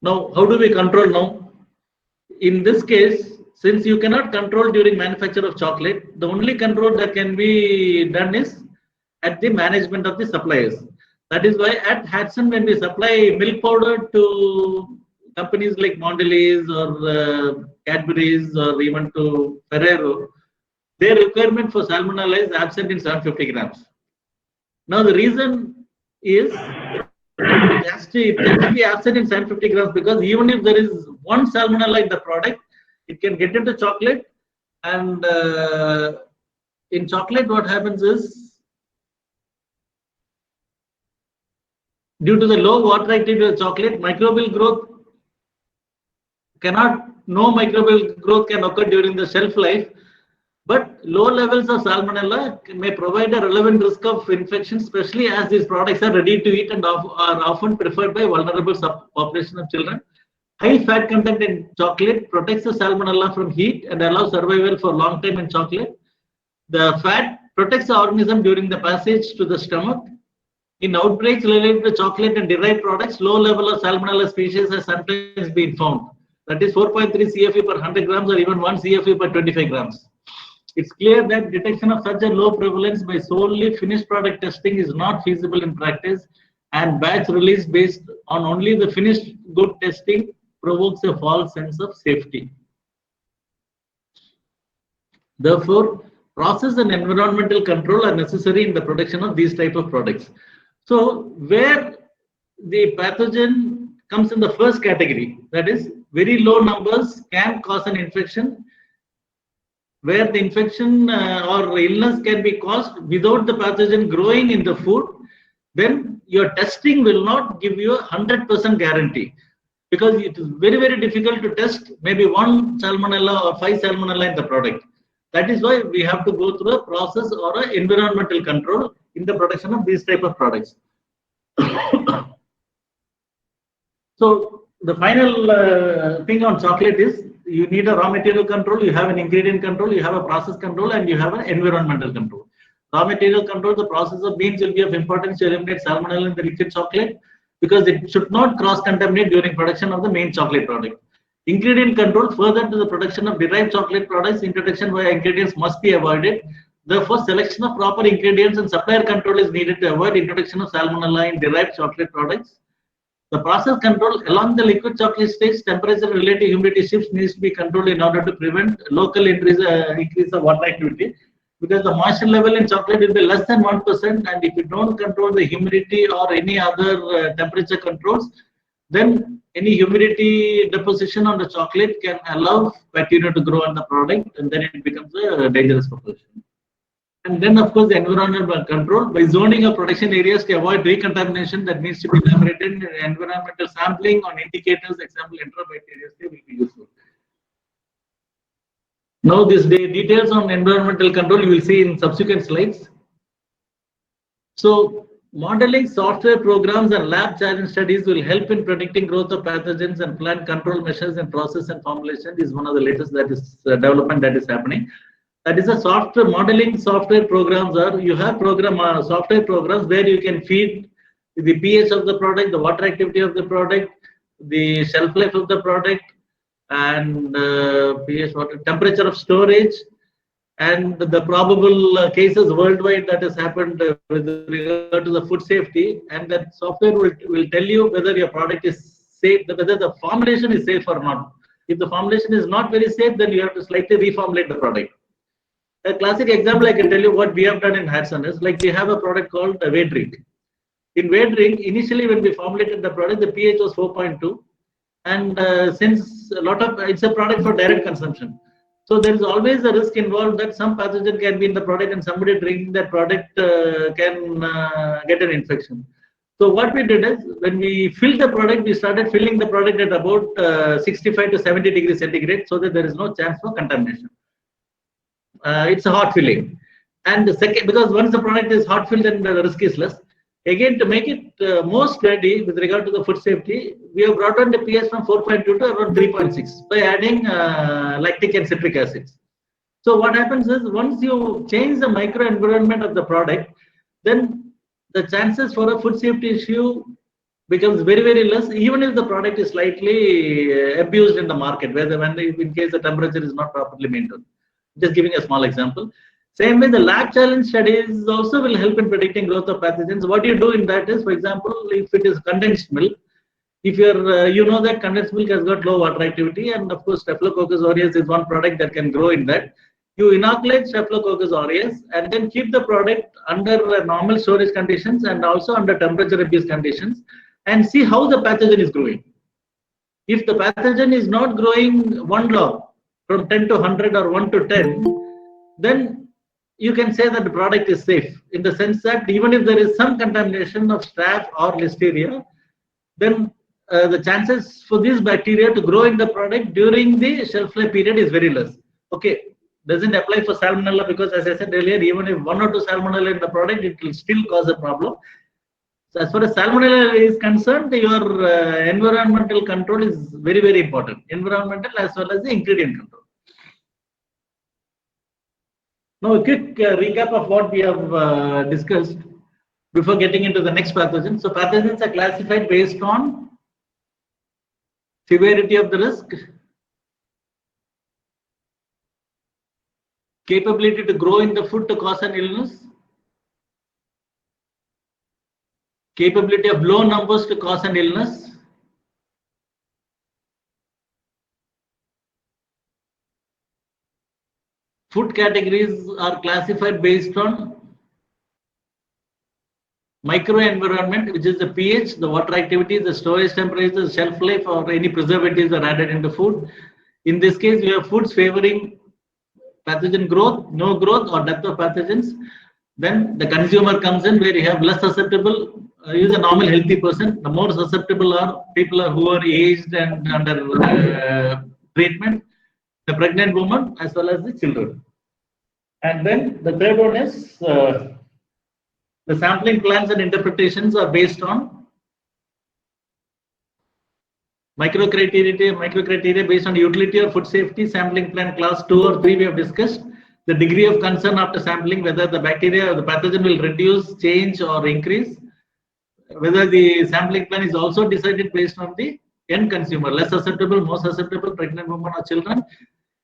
Now, how do we control now? In this case, since you cannot control during manufacture of chocolate, the only control that can be done is at the management of the suppliers. That is why at Hatsun, when we supply milk powder to companies like Mondelez or Cadbury's or even to Ferrero, their requirement for salmonella is absent in 750 grams. Now the reason is it has to be absent in 750 grams because even if there is one salmonella in the product, it can get into chocolate, and in chocolate what happens is, due to the low water activity of chocolate, microbial growth no microbial growth can occur during the shelf life, but low levels of salmonella may provide a relevant risk of infection, especially as these products are ready to eat and are often preferred by vulnerable population of children. High fat content in chocolate protects the salmonella from heat and allows survival for long time in chocolate. The fat protects the organism during the passage to the stomach. In outbreaks related to chocolate and derived products, low level of salmonella species has sometimes been found. That is 4.3 CFU per 100 grams or even 1 CFU per 25 grams. It's clear that detection of such a low prevalence by solely finished product testing is not feasible in practice, and batch release based on only the finished good testing provokes a false sense of safety. Therefore, process and environmental control are necessary in the production of these type of products. So, where the pathogen comes in the first category, that is very low numbers can cause an infection, where the infection or illness can be caused without the pathogen growing in the food, then your testing will not give you a 100% guarantee, because it is very, very difficult to test maybe 1 salmonella or 5 salmonella in the product. That is why we have to go through a process or an environmental control in the production of these type of products. So the final thing on chocolate is you need a raw material control, you have an ingredient control, you have a process control, and you have an environmental control. Raw material control, the process of beans will be of importance to eliminate salmonella in the liquid chocolate because it should not cross-contaminate during production of the main chocolate product. Ingredient control, further to the production of derived chocolate products, introduction via ingredients must be avoided. Therefore, selection of proper ingredients and supplier control is needed to avoid introduction of salmonella in derived chocolate products. The process control along the liquid chocolate stage, temperature related humidity shifts needs to be controlled in order to prevent local increase of water activity. Because the moisture level in chocolate will be less than 1%, and if you don't control the humidity or any other temperature controls, then any humidity deposition on the chocolate can allow bacteria to grow on the product, and then it becomes a dangerous proposition. And then, of course, the environmental control by zoning of production areas to avoid recontamination that needs to be elaborated. Environmental sampling on indicators, example, enterobacteriaceae will be useful. Now, this details on environmental control you will see in subsequent slides. So, modeling software programs and lab challenge studies will help in predicting growth of pathogens and plant control measures in process and formulation. This is one of the latest that is development that is happening. That is a software modeling software programs are you have software programs where you can feed the pH of the product, the water activity of the product, the shelf life of the product, and pH, water temperature of storage, and the probable cases worldwide that has happened with regard to the food safety. And that software will tell you whether your product is safe, whether the formulation is safe or not. If the formulation is not very safe, then you have to slightly reformulate the product. A classic example I can tell you what we have done in Hatsun is like we have a product called Whey Drink. In Whey Drink, initially when we formulated the product, the pH was 4.2, and since it's a product for direct consumption, so there is always a risk involved that some pathogen can be in the product and somebody drinking that product can get an infection. So what we did is when we filled the product, we started filling the product at about 65 to 70 degrees centigrade so that there is no chance for contamination. It's a hot filling, and the second, because once the product is hot filled, then the risk is less. Again, to make it more sturdy with regard to the food safety, we have brought down the pH from 4.2 to around 3.6 by adding lactic and citric acids. So what happens is once you change the microenvironment of the product, then the chances for a food safety issue becomes very, very less, even if the product is slightly abused in the market, in case the temperature is not properly maintained. Just giving a small example. Same way, the lab challenge studies also will help in predicting growth of pathogens. What you do in that is, for example, if it is condensed milk, if you're, you know that condensed milk has got low water activity, and of course, Staphylococcus aureus is one product that can grow in that. You inoculate Staphylococcus aureus and then keep the product under normal storage conditions and also under temperature abuse conditions and see how the pathogen is growing. If the pathogen is not growing 1 log from 10 to 100 or 1 to 10, then you can say that the product is safe in the sense that even if there is some contamination of staph or listeria, then the chances for these bacteria to grow in the product during the shelf life period is very less. Okay, doesn't apply for salmonella because, as I said earlier, even if 1 or 2 salmonella in the product, it will still cause a problem. So as far as salmonella is concerned, your environmental control is very, very important. Environmental as well as the ingredient control. Now, a quick recap of what we have discussed before getting into the next pathogen. So, pathogens are classified based on severity of the risk, capability to grow in the food to cause an illness, capability of low numbers to cause an illness, food categories are classified based on microenvironment, which is the pH, the water activity, the storage temperature, the shelf life, or any preservatives are added in the food. In this case, we have foods favoring pathogen growth, no growth, or depth of pathogens. Then the consumer comes in where you have less susceptible. Use a normal healthy person. The more susceptible are people who are aged and under treatment, the pregnant woman as well as the children. And then the third one is the sampling plans and interpretations are based on Microcriteria based on utility or food safety, sampling plan class 2 or 3 we have discussed. The degree of concern after sampling, whether the bacteria or the pathogen will reduce, change or increase. Whether the sampling plan is also decided based on the end consumer, less susceptible, more susceptible, pregnant women or children.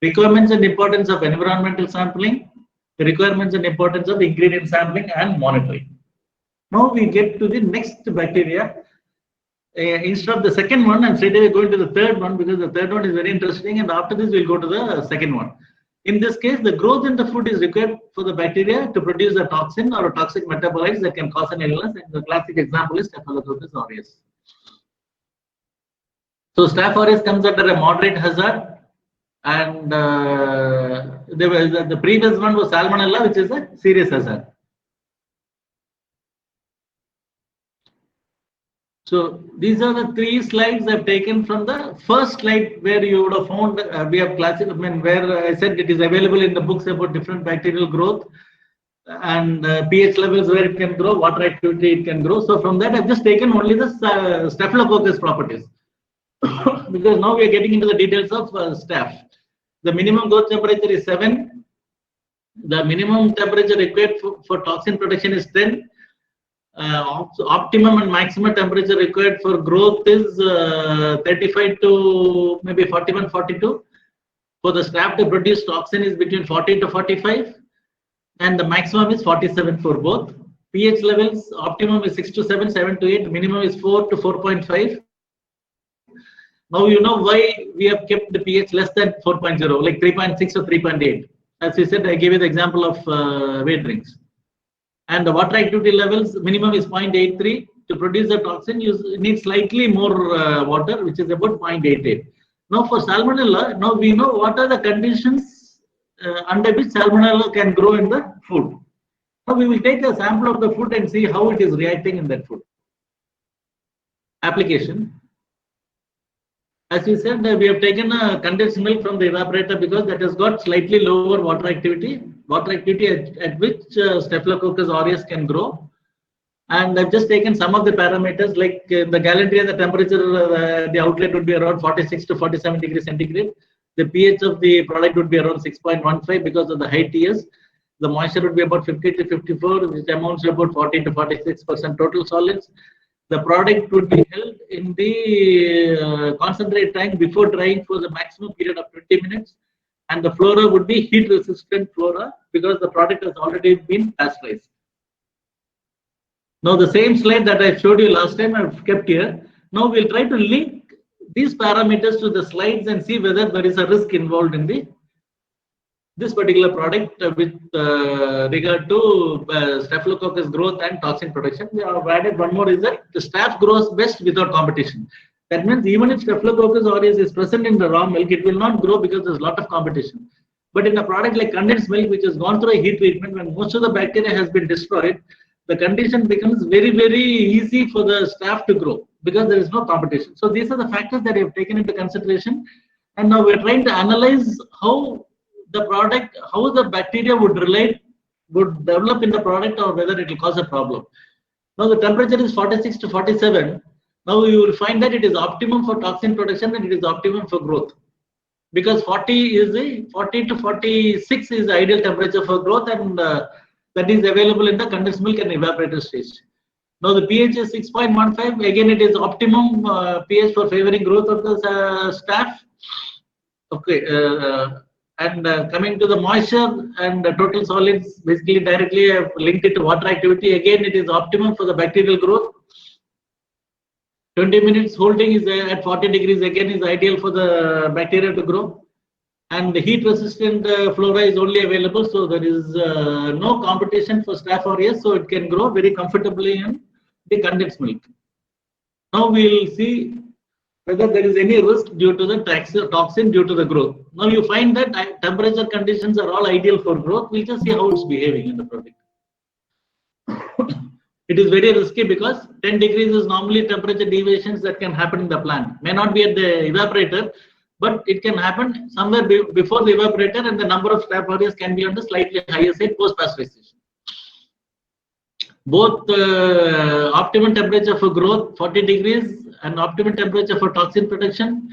Requirements and importance of environmental sampling, the requirements and importance of ingredient sampling and monitoring. Now we get to the next bacteria. Instead of the second one, I'm straight away going to the third one because the third one is very interesting, and after this we'll go to the second one. In this case, the growth in the food is required for the bacteria to produce a toxin or a toxic metabolites that can cause an illness, and the classic example is Staphylococcus aureus. So Staph aureus comes under a moderate hazard, and the previous one was Salmonella, which is a serious hazard. So these are the 3 slides I've taken from the first slide where you would have found we have classified, where I said it is available in the books about different bacterial growth and pH levels where it can grow, water activity it can grow. So from that I've just taken only the Staphylococcus properties because now we are getting into the details of Staph. The minimum growth temperature is 7. The minimum temperature required for toxin production is 10. Optimum and maximum temperature required for growth is 35 to maybe 41, 42. For the Staph to produce toxin is between 40 to 45, and the maximum is 47 for both. pH levels, optimum is 6 to 7, 7 to 8, minimum is 4 to 4.5. Now you know why we have kept the pH less than 4.0, like 3.6 or 3.8. As we said, I gave you the example of weight drinks. And the water activity levels, minimum is 0.83. To produce the toxin, you need slightly more water, which is about 0.88. Now for Salmonella, now we know what are the conditions under which Salmonella can grow in the food. Now we will take a sample of the food and see how it is reacting in that food. Application. As we said, we have taken a condensed milk from the evaporator because that has got slightly lower water activity at which Staphylococcus aureus can grow. And I've just taken some of the parameters, like the Galanteria, the temperature, the outlet would be around 46 to 47 degrees centigrade. The pH of the product would be around 6.15 because of the high TS. The moisture would be about 50 to 54, which amounts to about 40 to 46% total solids. The product would be held in the concentrate tank before drying for the maximum period of 20 minutes. And the flora would be heat resistant flora because the product has already been pasteurized. Now the same slide that I showed you last time I've kept here. Now we'll try to link these parameters to the slides and see whether there is a risk involved in this particular product with regard to Staphylococcus growth and toxin production. We have added one more, is that the Staph grows best without competition. That means even if Staphylococcus aureus is present in the raw milk, it will not grow because there's a lot of competition. But in a product like condensed milk, which has gone through a heat treatment, when most of the bacteria has been destroyed, the condition becomes very, very easy for the Staph to grow because there is no competition. So these are the factors that we have taken into consideration. And now we're trying to analyze how the product, how the bacteria would develop in the product or whether it will cause a problem. Now the temperature is 46 to 47. Now you will find that it is optimum for toxin production and it is optimum for growth. Because 40 to 46 is the ideal temperature for growth, and that is available in the condensed milk and evaporator stage. Now the pH is 6.15. Again, it is optimum pH for favoring growth of the Staph. Okay. Coming to the moisture and the total solids, basically directly I have linked it to water activity. Again, it is optimum for the bacterial growth. 20 minutes holding is at 40 degrees again is ideal for the bacteria to grow. And the heat resistant flora is only available, so there is no competition for Staph aureus, so it can grow very comfortably in the condensed milk. Now we will see whether there is any risk due to the toxin due to the growth. Now you find that temperature conditions are all ideal for growth. We'll just see how it's behaving in the product. It is very risky because 10 degrees is normally temperature deviations that can happen in the plant. May not be at the evaporator, but it can happen somewhere before the evaporator, and the number of Staph aureus can be on the slightly higher side post pasteurization. both optimum temperature for growth 40 degrees and optimum temperature for toxin production,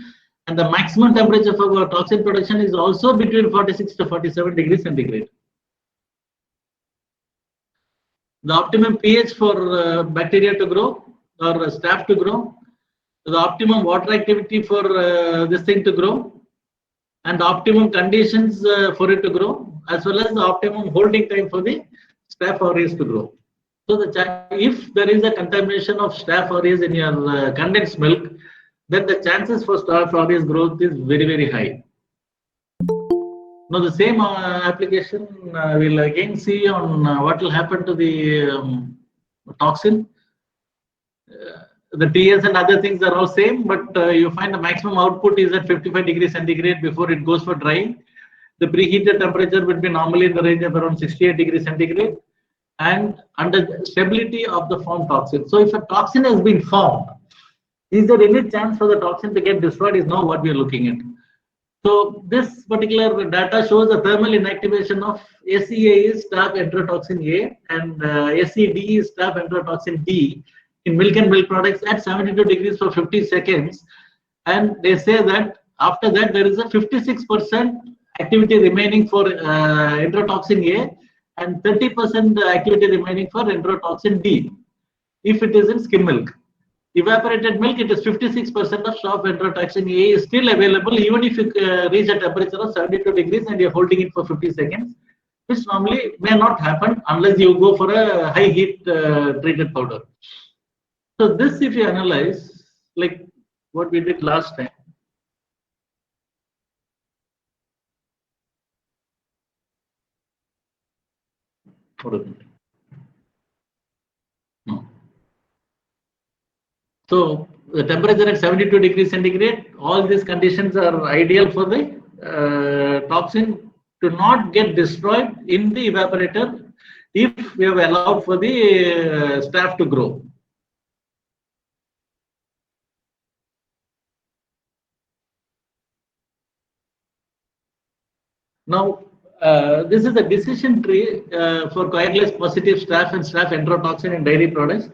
and the maximum temperature for toxin production is also between 46 to 47 degrees centigrade. The optimum pH for bacteria to grow or staph to grow, the optimum water activity for this thing to grow, and optimum conditions for it to grow, as well as the optimum holding time for the staph aureus to grow. So if there is a contamination of staph aureus in your condensed milk, then the chances for staph aureus growth is very, very high. Now the same application we'll again see on what will happen to the toxin. The TS and other things are all same, but you find the maximum output is at 55 degrees centigrade before it goes for drying. The preheated temperature would be normally in the range of around 68 degrees centigrade and under stability of the formed toxin. So if a toxin has been formed, is there any chance for the toxin to get destroyed is now what we are looking at. So this particular data shows the thermal inactivation of SEA is staph enterotoxin A and SED is staph enterotoxin D in milk and milk products at 72 degrees for 50 seconds, and they say that after that there is a 56% activity remaining for enterotoxin A and 30% activity remaining for enterotoxin D if it is in skim milk. Evaporated milk, it is 56% of staph enterotoxin A is still available even if you reach a temperature of 72 degrees and you're holding it for 50 seconds, which normally may not happen unless you go for a high heat treated powder. So this, if you analyze, like what we did last time, no. So the temperature at 72 degrees centigrade, all these conditions are ideal for the toxin to not get destroyed in the evaporator if we have allowed for the staph to grow. Now, this is a decision tree for coagulase positive staph and staph enterotoxin in dairy products.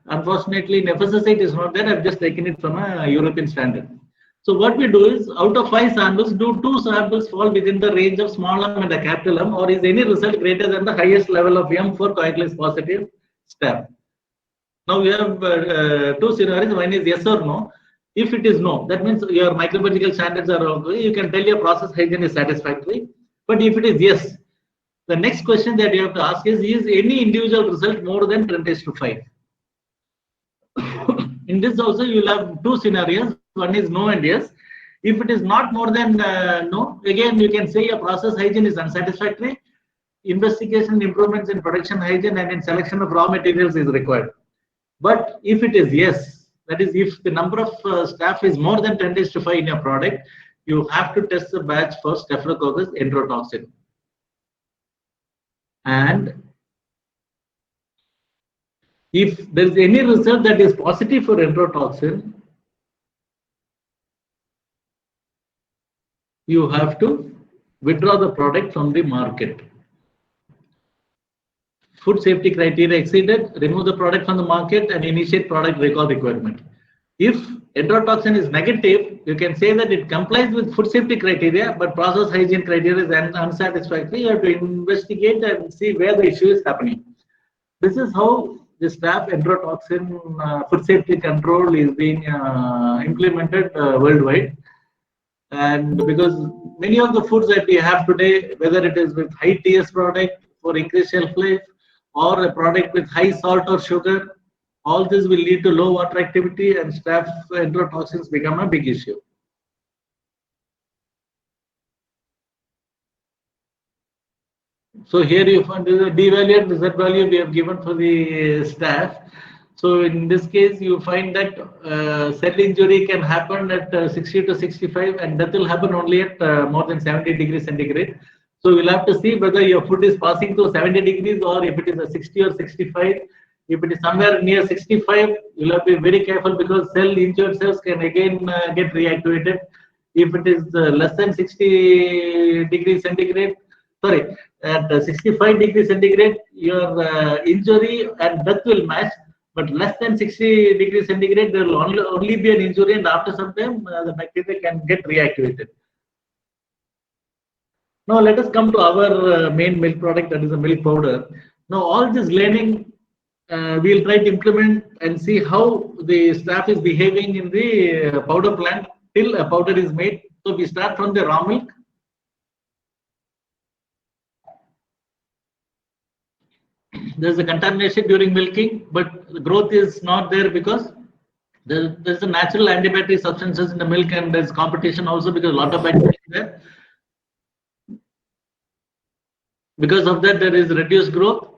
Unfortunately, nefacosite is not there. I've just taken it from a European standard. So what we do is, out of 5 samples, do 2 samples fall within the range of small m and a capital M, or is any result greater than the highest level of M for coagulase positive staph? Now we have 2 scenarios. One is yes or no. If it is no, that means your microbiological standards are okay. You can tell your process hygiene is satisfactory. But if it is yes, the next question that you have to ask is any individual result more than 10⁵? In this also you will have 2 scenarios. One is no and yes. If it is not more than no, again you can say your process hygiene is unsatisfactory. Investigation, improvements in production hygiene and in selection of raw materials is required. But if it is yes, that is if the number of staph is more than 10⁵ in your product, you have to test the batch for Staphylococcus enterotoxin. And if there is any result that is positive for enterotoxin, you have to withdraw the product from the market. Food safety criteria exceeded, remove the product from the market and initiate product recall requirement. If enterotoxin is negative, you can say that it complies with food safety criteria, but process hygiene criteria is unsatisfactory. You have to investigate and see where the issue is happening. This is how the staph enterotoxin food safety control is being implemented worldwide. And because many of the foods that we have today, whether it is with high TS product for increased shelf life or a product with high salt or sugar, all this will lead to low water activity and staph enterotoxins become a big issue. So here you find the d-value and z value we have given for the staph. So in this case, you find that cell injury can happen at 60 to 65 and that will happen only at more than 70 degrees centigrade. So we'll have to see whether your food is passing through 70 degrees or if it is a 60 or 65. If it is somewhere near 65, you'll have to be very careful because injured cells can again get reactivated. If it is less than 60 degrees centigrade, sorry, at 65 degrees centigrade, your injury and death will match, but less than 60 degrees centigrade, there will only be an injury, and after some time, the bacteria can get reactivated. Now, let us come to our main milk product, that is the milk powder. Now, all this learning we'll try to implement and see how the staff is behaving in the powder plant till a powder is made. So we start from the raw milk. There's a contamination during milking, but the growth is not there because there's a natural antibacterial substances in the milk, and there's competition also because a lot of bacteria is there. Because of that, there is reduced growth.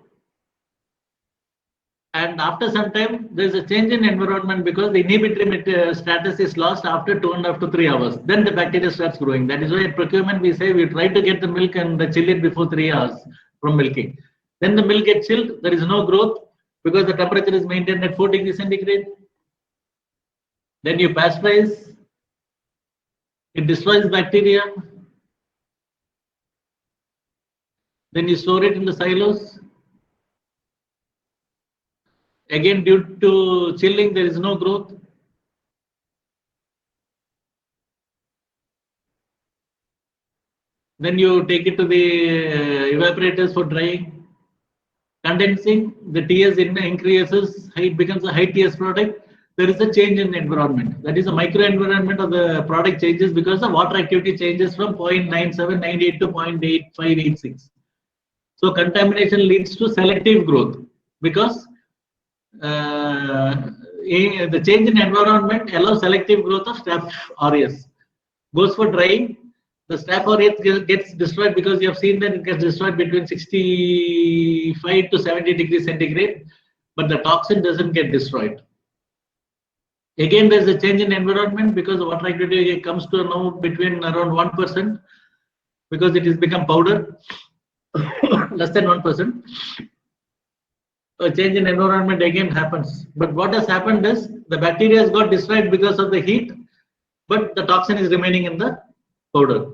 And after some time, there is a change in environment because the inhibitory status is lost after 2.5 to 3 hours. Then the bacteria starts growing. That is why in procurement we say we try to get the milk and chill it before 3 hours from milking. Then the milk gets chilled. There is no growth because the temperature is maintained at 4 degrees centigrade. Then you pasteurize. It destroys bacteria. Then you store it in the silos. Again, due to chilling, there is no growth. Then you take it to the evaporators for drying. Condensing, the TS increases, it becomes a high TS product. There is a change in the environment. That is the micro environment of the product changes because the water activity changes from 0.9798 to 0.8586. So contamination leads to selective growth because the change in environment allows selective growth of Staph aureus. Goes for drying, the Staph aureus gets destroyed because you have seen that it gets destroyed between 65 to 70 degrees centigrade, but the toxin doesn't get destroyed. Again, there's a change in environment because the water activity comes to now between around 1% because it has become powder, less than 1%. A change in environment again happens. But what has happened is the bacteria has got destroyed because of the heat, but the toxin is remaining in the powder.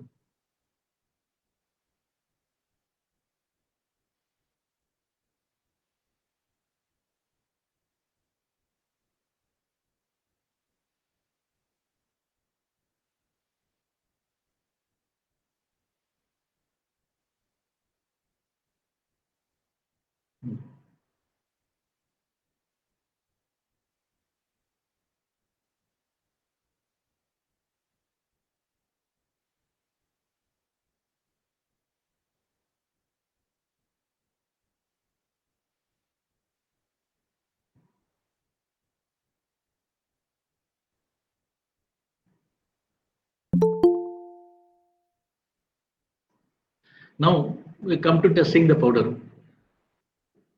Now we come to testing the powder.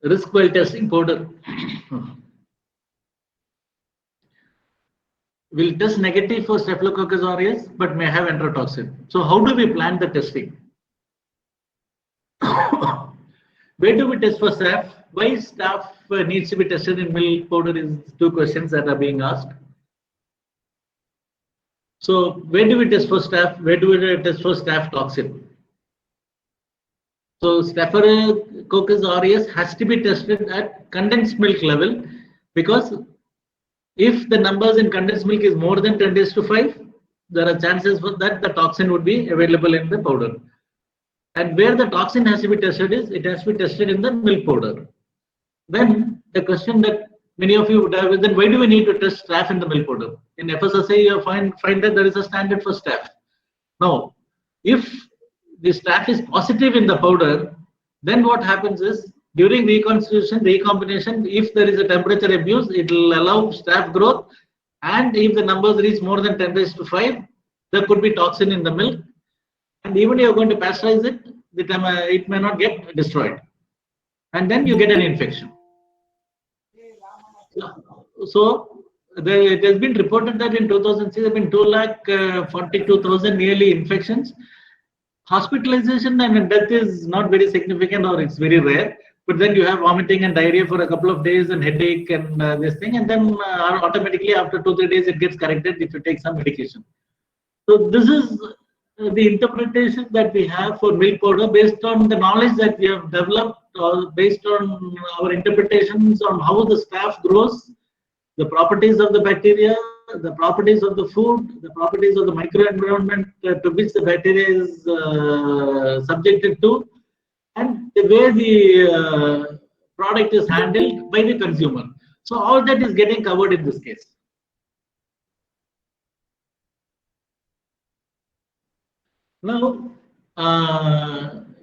Risk while testing powder. We'll test negative for Staphylococcus aureus, but may have enterotoxin. So how do we plan the testing? Where do we test for staph? Why staph needs to be tested in milk powder is two questions that are being asked. So where do we test for staph? Where do we test for staph toxin? So Staphylococcus aureus has to be tested at condensed milk level because if the numbers in condensed milk is more than 10⁵, there are chances for that the toxin would be available in the powder. And where the toxin has to be tested is it has to be tested in the milk powder. Then the question that many of you would have is then why do we need to test staph in the milk powder? In FSSAI you find that there is a standard for staph. Now, if the staph is positive in the powder, then what happens is during reconstitution, recombination, if there is a temperature abuse, it will allow staph growth, and if the numbers reach more than 10⁵, there could be toxin in the milk, and even if you are going to pasteurize it, it may not get destroyed, and then you get an infection. So it has been reported that in 2006 there have been 2,42,000 nearly infections. Hospitalization and death is not very significant or it's very rare, but then you have vomiting and diarrhea for a couple of days and headache and this thing, and then automatically after 2-3 days it gets corrected if you take some medication. So this is the interpretation that we have for milk powder based on the knowledge that we have developed based on our interpretations on how the staph grows, the properties of the bacteria, the properties of the food, the properties of the microenvironment to which the bacteria is subjected to, and the way the product is handled by the consumer. So all that is getting covered in this case. Now,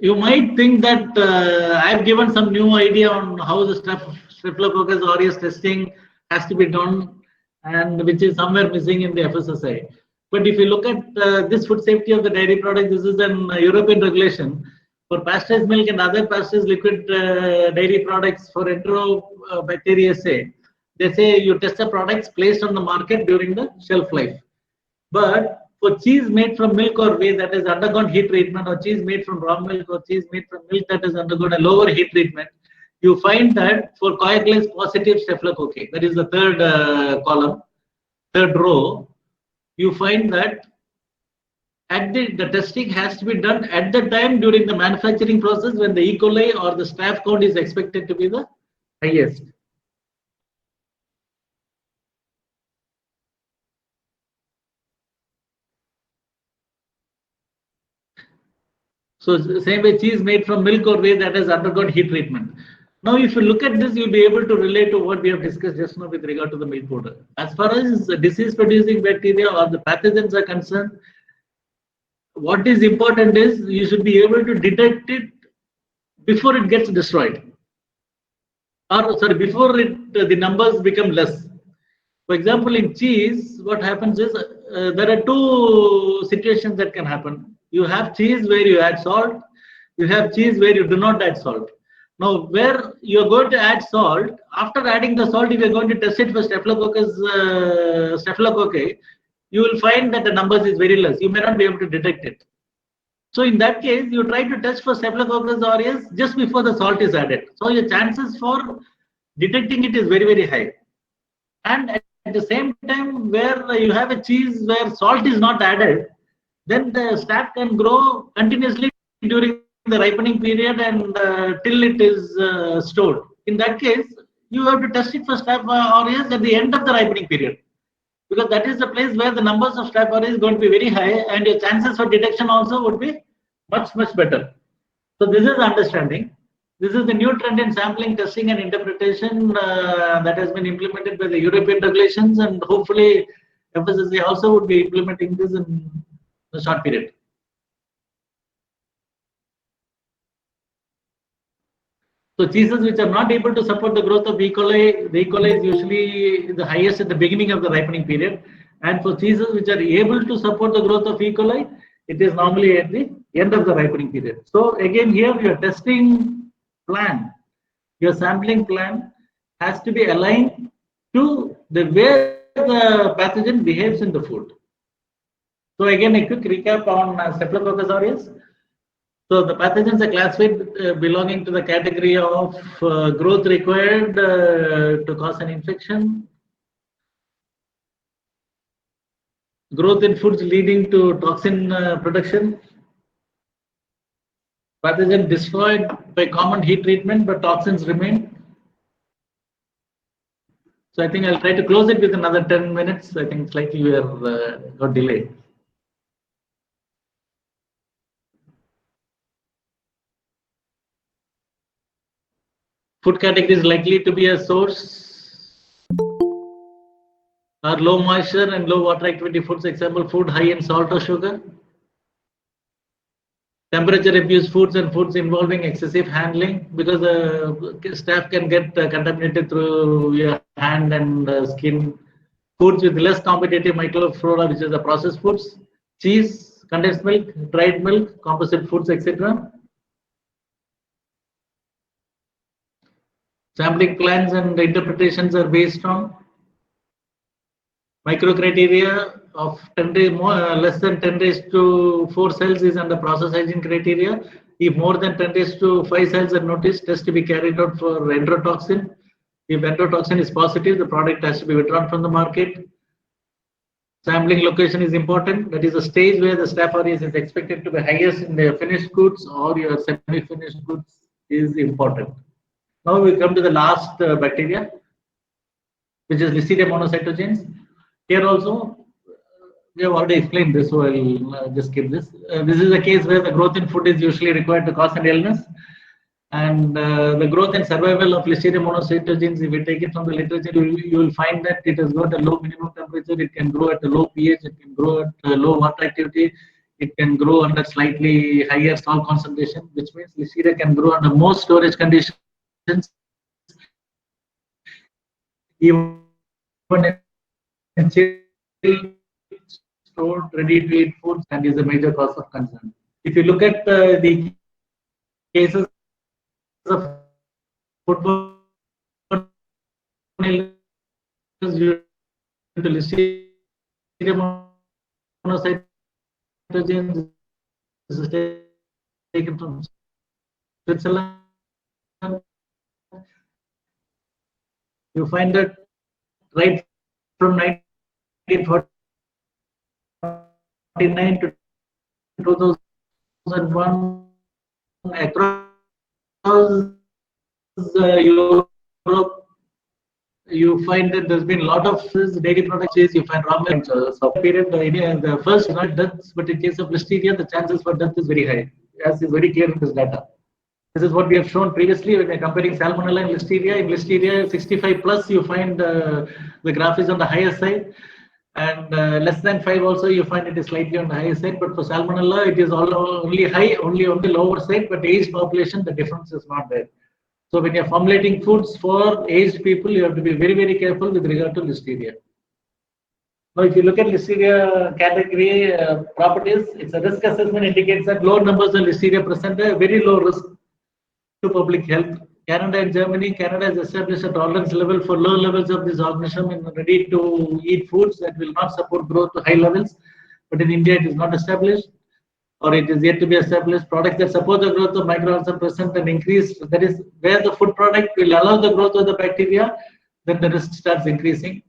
you might think that I've given some new idea on how the Staphylococcus aureus testing has to be done, and which is somewhere missing in the FSSAI. But if you look at this food safety of the dairy product, this is an European regulation for pasteurized milk and other pasteurized liquid dairy products for Enterobacteriaceae. They say you test the products placed on the market during the shelf life. But for cheese made from milk or whey that has undergone heat treatment, or cheese made from raw milk, or cheese made from milk that has undergone a lower heat treatment, you find that for coagulase positive staphylococci, that is the third column, third row, you find that at the testing has to be done at the time during the manufacturing process when the E. coli or the staph count is expected to be the highest. So the same way cheese made from milk or whey that has undergone heat treatment. Now, if you look at this, you'll be able to relate to what we have discussed just now with regard to the milk powder. As far as disease-producing bacteria or the pathogens are concerned, what is important is you should be able to detect it before it gets destroyed, or sorry, before the numbers become less. For example, in cheese, what happens is there are two situations that can happen. You have cheese where you add salt, you have cheese where you do not add salt. Now, where you are going to add salt, after adding the salt, if you are going to test it for staphylococci, you will find that the numbers is very less. You may not be able to detect it. So in that case, you try to test for Staphylococcus aureus just before the salt is added. So your chances for detecting it is very, very high. And at the same time, where you have a cheese where salt is not added, then the staph can grow continuously during the ripening period and till it is stored. In that case, you have to test it for Staph aureus at the end of the ripening period, because that is the place where the numbers of Staph aureus is going to be very high, and your chances for detection also would be much, much better. So this is understanding. This is the new trend in sampling, testing, and interpretation that has been implemented by the European regulations, and hopefully FSSAI also would be implementing this in a short period. So cheeses which are not able to support the growth of E. coli, the E. coli is usually the highest at the beginning of the ripening period. And for cheeses which are able to support the growth of E. coli, it is normally at the end of the ripening period. So again, here your testing plan, your sampling plan has to be aligned to the way the pathogen behaves in the food. So again, a quick recap on Staphylococcus aureus. So the pathogens are classified belonging to the category of growth required to cause an infection, growth in foods leading to toxin production, pathogen destroyed by common heat treatment but toxins remain. So I think I'll try to close it with another 10 minutes. I think slightly we are got delayed. Food category is likely to be a source are low moisture and low water activity foods, example food high in salt or sugar. Temperature abuse foods and foods involving excessive handling, because the staph can get contaminated through your hand and skin. Foods with less competitive microflora, which is the processed foods, cheese, condensed milk, dried milk, composite foods, etc. Sampling plans and interpretations are based on microcriteria of 10 days less than 10 days to 4 cells is under process hygiene criteria. If more than 10 days to 5 cells are noticed, test to be carried out for enterotoxin. If enterotoxin is positive, the product has to be withdrawn from the market. Sampling location is important. That is the stage where the Staph aureus is expected to be highest in the finished goods or your semi-finished goods is important. Now we come to the last bacteria, which is Listeria monocytogenes. Here also, we have already explained this, so I'll just skip this. This is a case where the growth in food is usually required to cause an illness. And the growth and survival of Listeria monocytogenes, if we take it from the literature, you will find that it has got a low minimum temperature, it can grow at a low pH, it can grow at a low water activity, it can grow under slightly higher salt concentration, which means Listeria can grow under most storage conditions, even in chilled, stored, ready to eat foods, and is a major cause of concern. If you look at the cases of foodborne illness due to Listeria monocytogenes, this is taken from Switzerland. You find that right from 1949 to 2001 across Europe, you find that there's been a lot of dairy products. You find raw milk. So period, the first not deaths, but in case of Listeria, the chances for death is very high, as is very clear in this data. This is what we have shown previously when we are comparing Salmonella and Listeria. In Listeria 65 plus, you find the graph is on the higher side, and less than 5 also you find it is slightly on the higher side. But for Salmonella, it is only high, only on the lower side. But aged population, the difference is not there. So when you are formulating foods for aged people, you have to be very, very careful with regard to Listeria. Now, if you look at Listeria category properties, it's a risk assessment indicates that low numbers of Listeria present a very low risk to public health. Canada and Germany, Canada has established a tolerance level for low levels of this organism in ready-to-eat foods that will not support growth to high levels. But in India, it is not established, or it is yet to be established. Products that support the growth of microorganisms present an increase. That is, where the food product will allow the growth of the bacteria, then the risk starts increasing.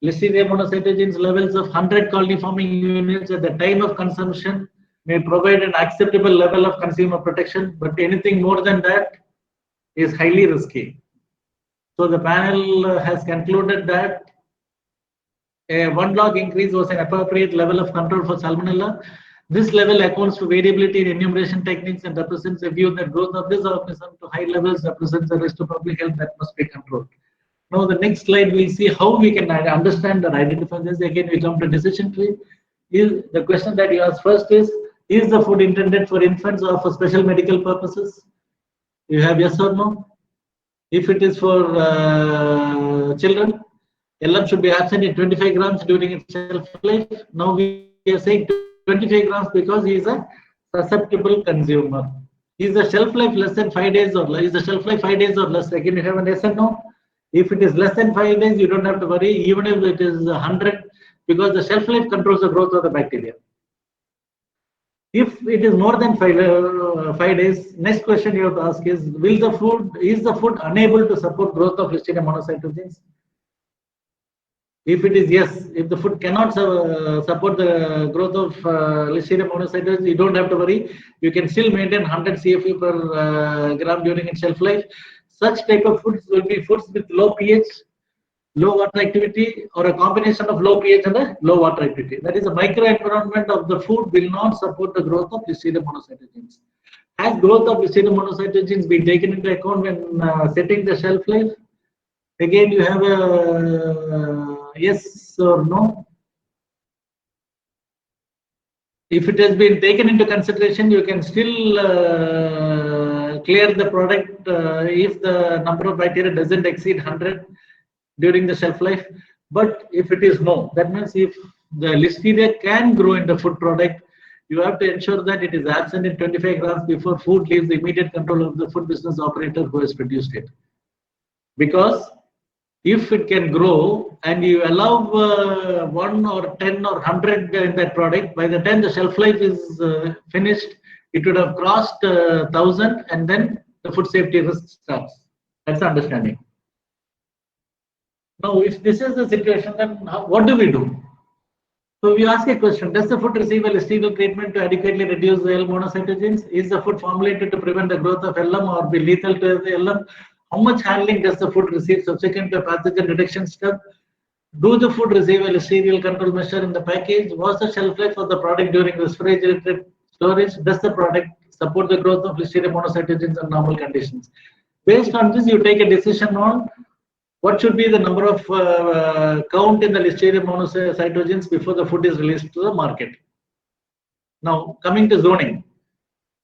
Listeria monocytogenes levels of 100 colony-forming units at the time of consumption may provide an acceptable level of consumer protection, but anything more than that is highly risky. So the panel has concluded that a 1 log increase was an appropriate level of control for Salmonella. This level accounts for variability in enumeration techniques and represents a view that growth of this organism to high levels represents a risk to public health that must be controlled. Now the next slide we'll see how we can understand and identify this. Again, we come to decision tree. The question that you ask first is the food intended for infants or for special medical purposes? You have yes or no? If it is for children, LM should be absent in 25 grams during its shelf life. Now we are saying 25 grams because he is a susceptible consumer. Is the shelf life less than 5 days or less? Is the shelf life 5 days or less? Again, you have an yes or no? If it is less than 5 days, you don't have to worry, even if it is 100, because the shelf life controls the growth of the bacteria. If it is more than 5 days, next question you have to ask is the food unable to support growth of Listeria monocytogenes? If it is yes, if the food cannot support the growth of Listeria monocytogenes, you don't have to worry. You can still maintain 100 CFU per gram during its shelf life. Such type of foods will be foods with low pH, low water activity, or a combination of low pH and a low water activity. That is, the microenvironment of the food will not support the growth of Listeria monocytogenes. Has growth of Listeria monocytogenes been taken into account when setting the shelf life? Again, you have a yes or no. If it has been taken into consideration, you can still clear the product if the number of bacteria doesn't exceed 100 during the shelf life. But if it is no, that means if the Listeria can grow in the food product, you have to ensure that it is absent in 25 grams before food leaves the immediate control of the food business operator who has produced it. Because if it can grow and you allow 1 or 10 or 100 in that product, by the time the shelf life is finished, it would have crossed 1000, and then the food safety risk starts. That's the understanding. Now, if this is the situation, then what do we do? So we ask a question, does the food receive a listeria treatment to adequately reduce the L monocytogenes? Is the food formulated to prevent the growth of LM or be lethal to the LM? How much handling does the food receive subsequent to pathogen reduction step? Do the food receive a listeria control measure in the package? Was the shelf life of the product during refrigerated storage? Does the product support the growth of listeria monocytogenes in normal conditions? Based on this, you take a decision on what should be the number of count in the listeria monocytogenes before the food is released to the market. Now, coming to zoning.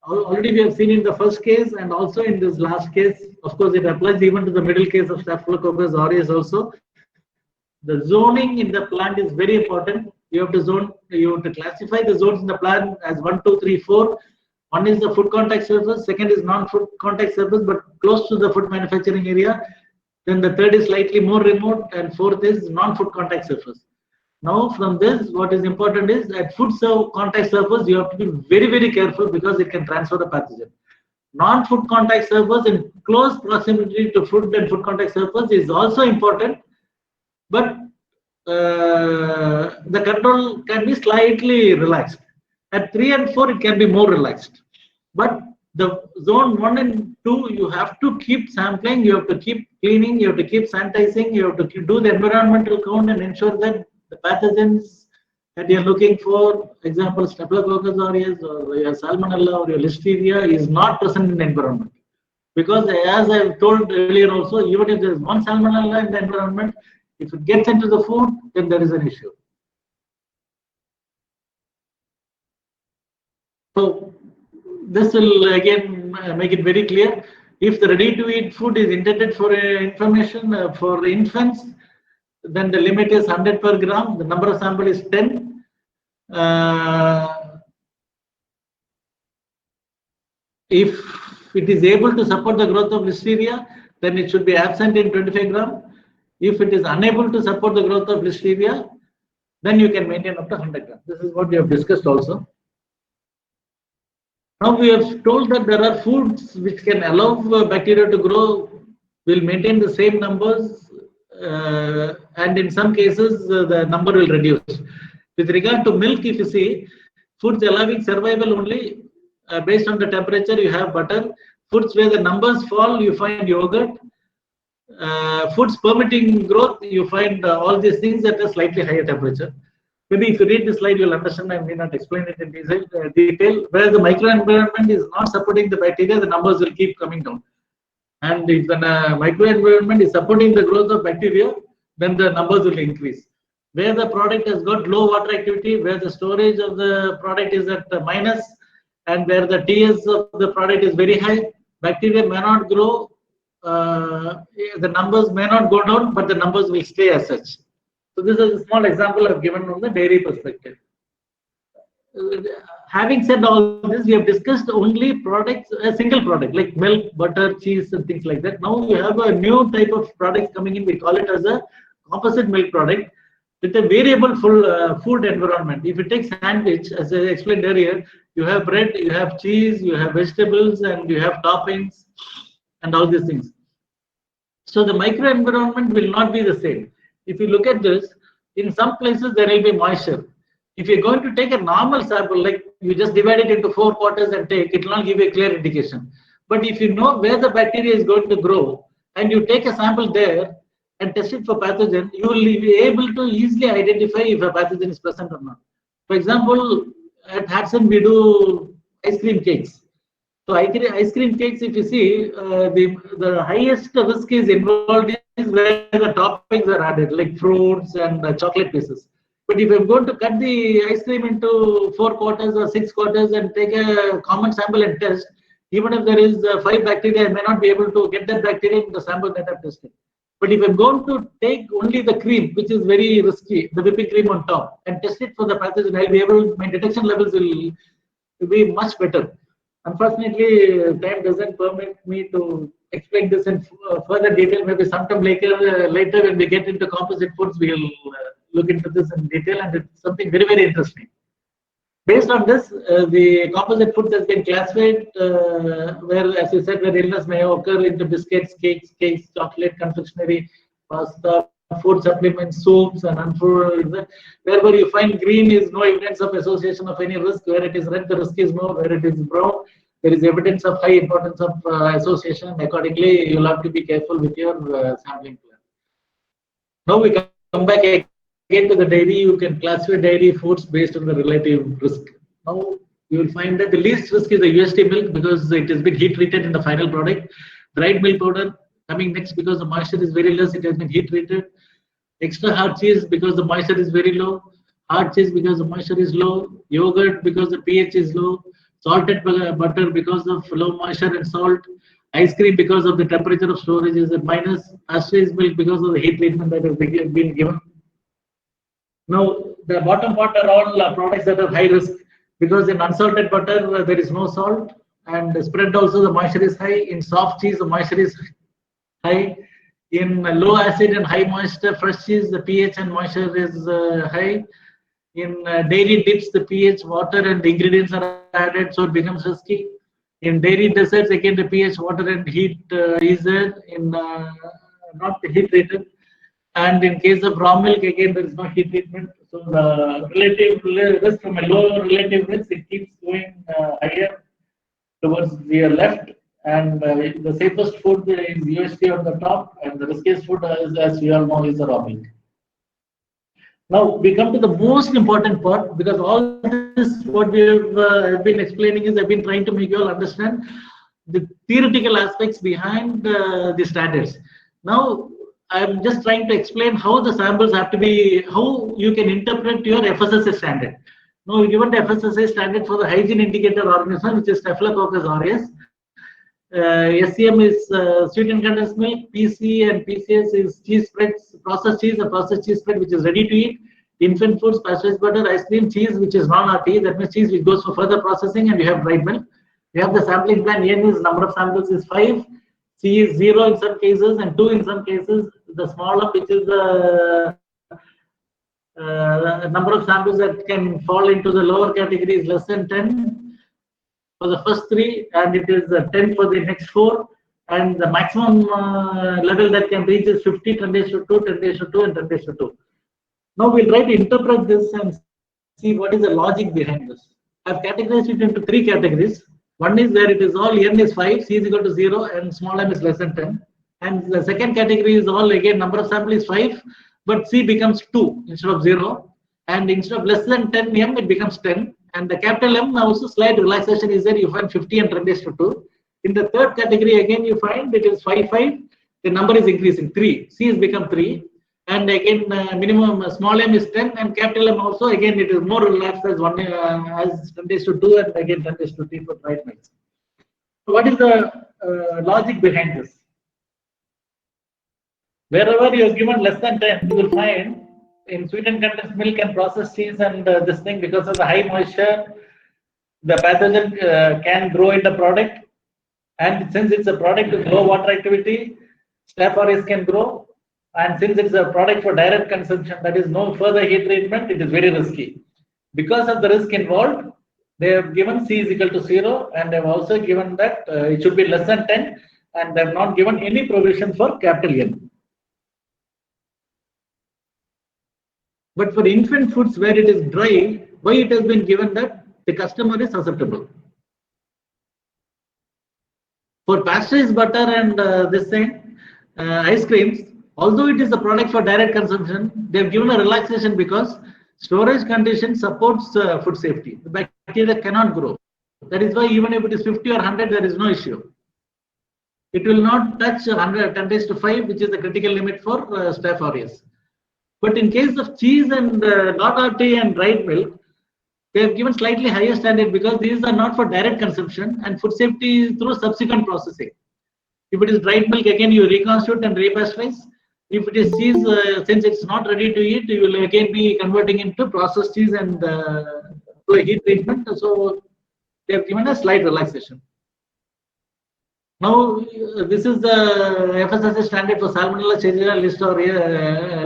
Already we have seen in the first case and also in this last case, of course, it applies even to the middle case of Staphylococcus aureus also. The zoning in the plant is very important. You have to zone, you have to classify the zones in the plant as 1, 2, 3, 4. One is the food contact surface, second is non-food contact surface, but close to the food manufacturing area. Then the third is slightly more remote, and fourth is non-food contact surface. Now, from this, what is important is at food contact surface, you have to be very, very careful because it can transfer the pathogen. Non-food contact surface in close proximity to food and food contact surface is also important, but the control can be slightly relaxed. At 3 and 4, it can be more relaxed. But the zone 1 and 2, you have to keep sampling, you have to keep cleaning, you have to keep sanitizing, you have to do the environmental count and ensure that the pathogens that you are looking for, example, Staphylococcus aureus or your Salmonella or your Listeria, is not present in the environment. Because as I have told earlier also, even if there is one Salmonella in the environment, if it gets into the food, then there is an issue. So this will again make it very clear. If the ready-to-eat food is intended for information for infants, then the limit is 100 per gram. The number of sample is 10. If it is able to support the growth of Listeria, then it should be absent in 25 gram. If it is unable to support the growth of Listeria, then you can maintain up to 100 gram. This is what we have discussed also. Now we have told that there are foods which can allow bacteria to grow, will maintain the same numbers, and in some cases the number will reduce. With regard to milk, if you see, foods allowing survival only based on the temperature, you have butter. Foods where the numbers fall, you find yogurt. Foods permitting growth, you find all these things at a slightly higher temperature. Maybe if you read this slide, you'll understand. I may not explain it in detail. Where the microenvironment is not supporting the bacteria, the numbers will keep coming down. And if the microenvironment is supporting the growth of bacteria, then the numbers will increase. Where the product has got low water activity, where the storage of the product is at minus, and where the TS of the product is very high, bacteria may not grow. The numbers may not go down, but the numbers will stay as such. So this is a small example I've given from the dairy perspective. Having said all this, we have discussed only products, a single product like milk, butter, cheese, and things like that. Now we have a new type of product coming in. We call it as a composite milk product with a variable food environment. If you take sandwich, as I explained earlier, you have bread, you have cheese, you have vegetables, and you have toppings, and all these things. So the microenvironment will not be the same. If you look at this, in some places there will be moisture. If you're going to take a normal sample, like you just divide it into 4 quarters and take, it will not give you a clear indication. But if you know where the bacteria is going to grow and you take a sample there and test it for pathogen, you will be able to easily identify if a pathogen is present or not. For example, at Hatson we do ice cream cakes. So ice cream cakes, if you see, the highest risk is involved is where the toppings are added, like fruits and chocolate pieces. But if I'm going to cut the ice cream into 4 quarters or 6 quarters and take a common sample and test, even if there is 5 bacteria, I may not be able to get that bacteria in the sample that I've tested. But if I'm going to take only the cream, which is very risky, the whipping cream on top, and test it for the pathogen, I'll be able, my detection levels will be much better. Unfortunately, time doesn't permit me to explain this in further detail. Maybe sometime later when we get into composite foods, we'll look into this in detail, and it's something very, very interesting. Based on this, the composite foods has been classified where, as you said, where illness may occur into biscuits, cakes, chocolate, confectionery, pasta, food supplements, soups, and unfood. Wherever you find green is no evidence of association of any risk. Where it is red, the risk is more. Where it is brown, there is evidence of high importance of association. Accordingly, you'll have to be careful with your sampling plan. Now we come back again to the dairy. You can classify dairy foods based on the relative risk. Now you will find that the least risk is the UST milk because it has been heat treated in the final product. Dried milk powder coming next because the moisture is very less, it has been heat treated. Extra hard cheese because the moisture is very low. Hard cheese because the moisture is low. Yogurt because the pH is low. Salted butter because of low moisture and salt. Ice cream because of the temperature of storage is at minus. Pasteurized milk because of the heat treatment that has been given. Now the bottom part are all products that are high risk because in unsalted butter there is no salt, and the spread also the moisture is high. In soft cheese the moisture is high. In low acid and high moisture fresh cheese the pH and moisture is high. In dairy dips the pH, water and ingredients are added, so it becomes risky. In dairy desserts again the pH, water and heat is there, in not heat treated. And in case of raw milk again there is no heat treatment, so the relative risk from a low relative risk it keeps going higher towards the left, and the safest food is UST on the top, and the riskiest food is, as we all know, is the raw milk. Now we come to the most important part, because all this what we have been explaining is I've been trying to make you all understand the theoretical aspects behind the standards. Now I'm just trying to explain how the samples have to be, how you can interpret your FSSAI standard. Now given the FSSAI standard for the hygiene indicator organism, which is Staphylococcus aureus. SCM is sweetened condensed milk, PC and PCS is cheese spreads, processed cheese, a processed cheese spread which is ready to eat, infant foods, pasteurized butter, ice cream, cheese which is non-RTE, that means cheese which goes for further processing, and you have dried milk. We have the sampling plan. N is number of samples is 5, C is 0 in some cases and 2 in some cases. The smaller, which is the number of samples that can fall into the lower category, is less than 10 for the first 3, and it is 10 for the next 4, and the maximum level that can reach is 50, 10^2, 10^2, and 10^2. Now we'll try to interpret this and see what is the logic behind this. I've categorized it into 3 categories. One is where it is all N is 5, C is equal to 0, and small m is less than 10. And the second category is all, again, number of sample is 5, but C becomes 2 instead of 0. And instead of less than 10 m, it becomes 10. And the capital M, also slight relaxation is there, you find 50 and 10^2. In the third category, again, you find it is 5, 5. The number is increasing, 3. C has become 3. And again, minimum small m is 10, and capital M also, again, it is more relaxed as 1 as 10^2, and again 10^3 for dried milk. So what is the logic behind this? Wherever you are given less than 10, you will find in sweetened condensed milk and processed cheese and this thing, because of the high moisture, the pathogen can grow in the product, and since it's a product with low water activity, Staph aureus can grow. And since it's a product for direct consumption, that is no further heat treatment, it is very risky. Because of the risk involved, they have given C is equal to 0, and they have also given that it should be less than 10, and they have not given any provision for capital N. But for infant foods where it is dry, why it has been given that the customer is susceptible? For pasteurized butter and this thing, ice creams, although it is a product for direct consumption, they have given a relaxation because storage condition supports food safety. The bacteria cannot grow. That is why even if it is 50 or 100, there is no issue. It will not touch 100, 10^5, which is the critical limit for Staph aureus. But in case of cheese and not RTE and dried milk, they have given slightly higher standard because these are not for direct consumption, and food safety is through subsequent processing. If it is dried milk, again you reconstitute and repasteurize. If it is cheese, since it's not ready to eat, you will again be converting into processed cheese and to a heat treatment. So they have given a slight relaxation. Now this is the FSSAI standard for Salmonella, Shigella,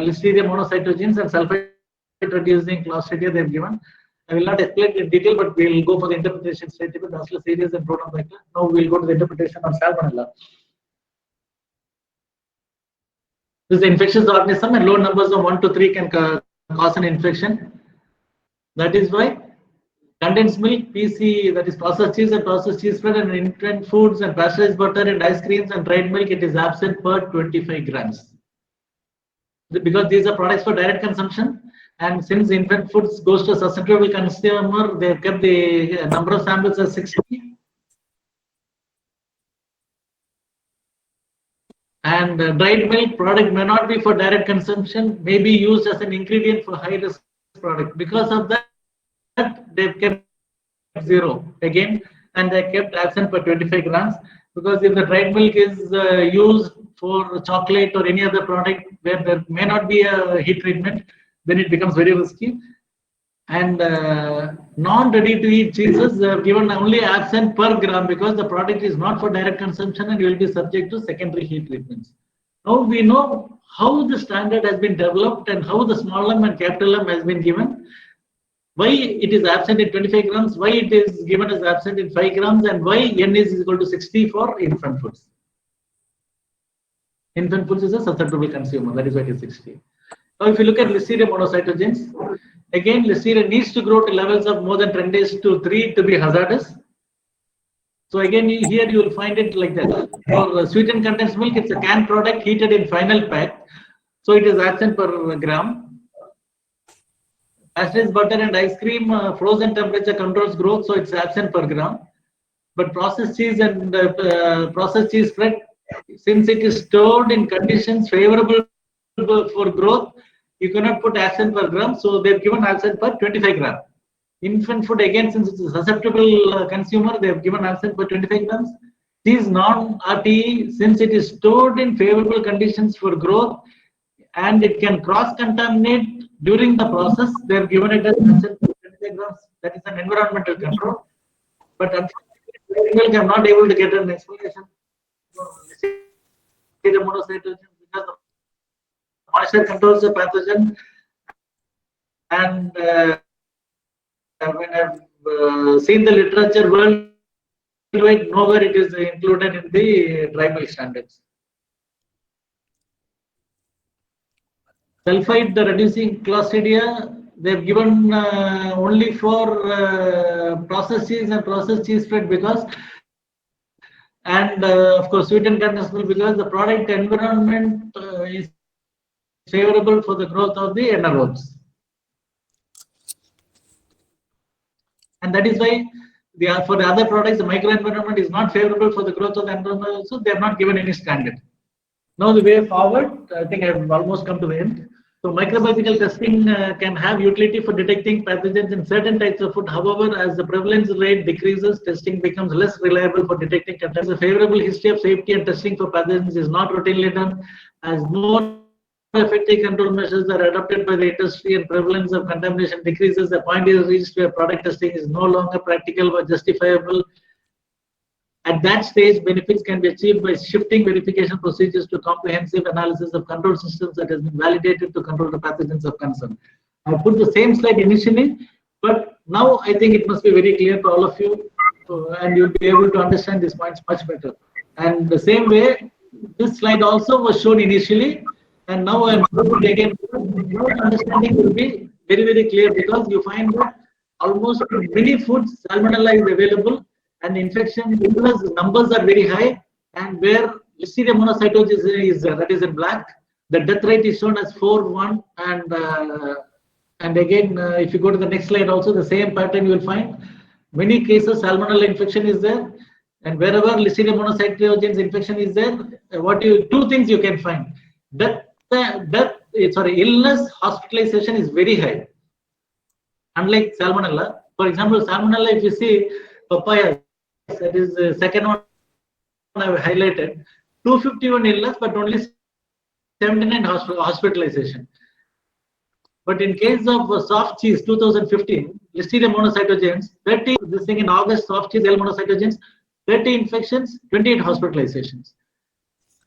Listeria monocytogenes, and sulfate-reducing Clostridia they have given. I will not explain in detail, but we will go for the interpretation statement, Bacillus cereus and Protonvector. Now we will go to the interpretation of Salmonella. This is the infectious organism, and low numbers of 1 to 3 can cause an infection. That is why condensed milk, PC, that is processed cheese and processed cheese spread, and infant foods and pasteurized butter and ice creams and dried milk, it is absent per 25 grams. Because these are products for direct consumption, and since infant foods goes to a susceptible consumer, they have kept the number of samples as 60. And dried milk product may not be for direct consumption, may be used as an ingredient for high risk product. Because of that, they've kept 0 again, and they kept absent per 25 grams. Because if the dried milk is used for chocolate or any other product where there may not be a heat treatment, then it becomes very risky. And non-ready-to-eat cheeses are given only absent per gram because the product is not for direct consumption and will be subject to secondary heat treatments. Now we know how the standard has been developed and how the small m and capital M has been given, why it is absent in 25 grams, why it is given as absent in 5 grams, and why N is equal to 60 for infant foods. Infant foods is a susceptible consumer, that is why it is 60. Now if you look at Listeria monocytogenes, again, Listeria needs to grow to levels of more than 10 days to 3 to be hazardous. So again, here you will find it like that. For sweetened condensed milk, it's a canned product heated in final pack. So it is absent per gram. Pasteurized butter and ice cream, frozen temperature controls growth, so it's absent per gram. But processed cheese and processed cheese spread, since it is stored in conditions favorable for growth, you cannot put absent per gram, so they've given absent per 25 gram. Infant food, again, since it's a susceptible consumer, they have given absent per 25 grams. Cheese non-RTE, since it is stored in favorable conditions for growth and it can cross-contaminate during the process, they have given it as absent per 25 grams. That is an environmental control. But unfortunately, milk, I'm not able to get an explanation. Monocytogenes, because the moisture controls the pathogen, and when I've seen the literature worldwide, nowhere it is included in the dry milk standards. Sulfide reducing Clostridia, they've given only for processed cheese and processed cheese spread because, and of course sweetened condensed milk because the product environment is favorable for the growth of the anaerobes. And that is why for the other products, the microenvironment is not favorable for the growth of the environment, so they have not given any standard. Now the way forward, I think I have almost come to the end. So microbiological testing can have utility for detecting pathogens in certain types of food. However, as the prevalence rate decreases, testing becomes less reliable for detecting contaminants. A favorable history of safety and testing for pathogens is not routinely done. As more effective control measures are adopted by the industry and prevalence of contamination decreases, the point is reached where product testing is no longer practical or justifiable. At that stage, benefits can be achieved by shifting verification procedures to comprehensive analysis of control systems that has been validated to control the pathogens of concern. I put the same slide initially, but now I think it must be very clear to all of you, and you'll be able to understand these points much better. And the same way, this slide also was shown initially, and now I'm going to again. Your understanding will be very, very clear because you find that almost in many foods, salmonella is available. And infection numbers are very high, and where Listeria monocytogenes is that is in black, the death rate is shown as 4:1, and again if you go to the next slide also the same pattern you will find. Many cases salmonella infection is there, and wherever Listeria monocytogenes infection is there, two things you can find: illness, hospitalization is very high. Unlike salmonella, for example, salmonella, if you see papaya. That is the second one I have highlighted. 251 illness, but only 79 hospitalization. But in case of soft cheese, 2015, Listeria monocytogenes, 30, this thing in August, soft cheese L monocytogenes, 30 infections, 28 hospitalizations.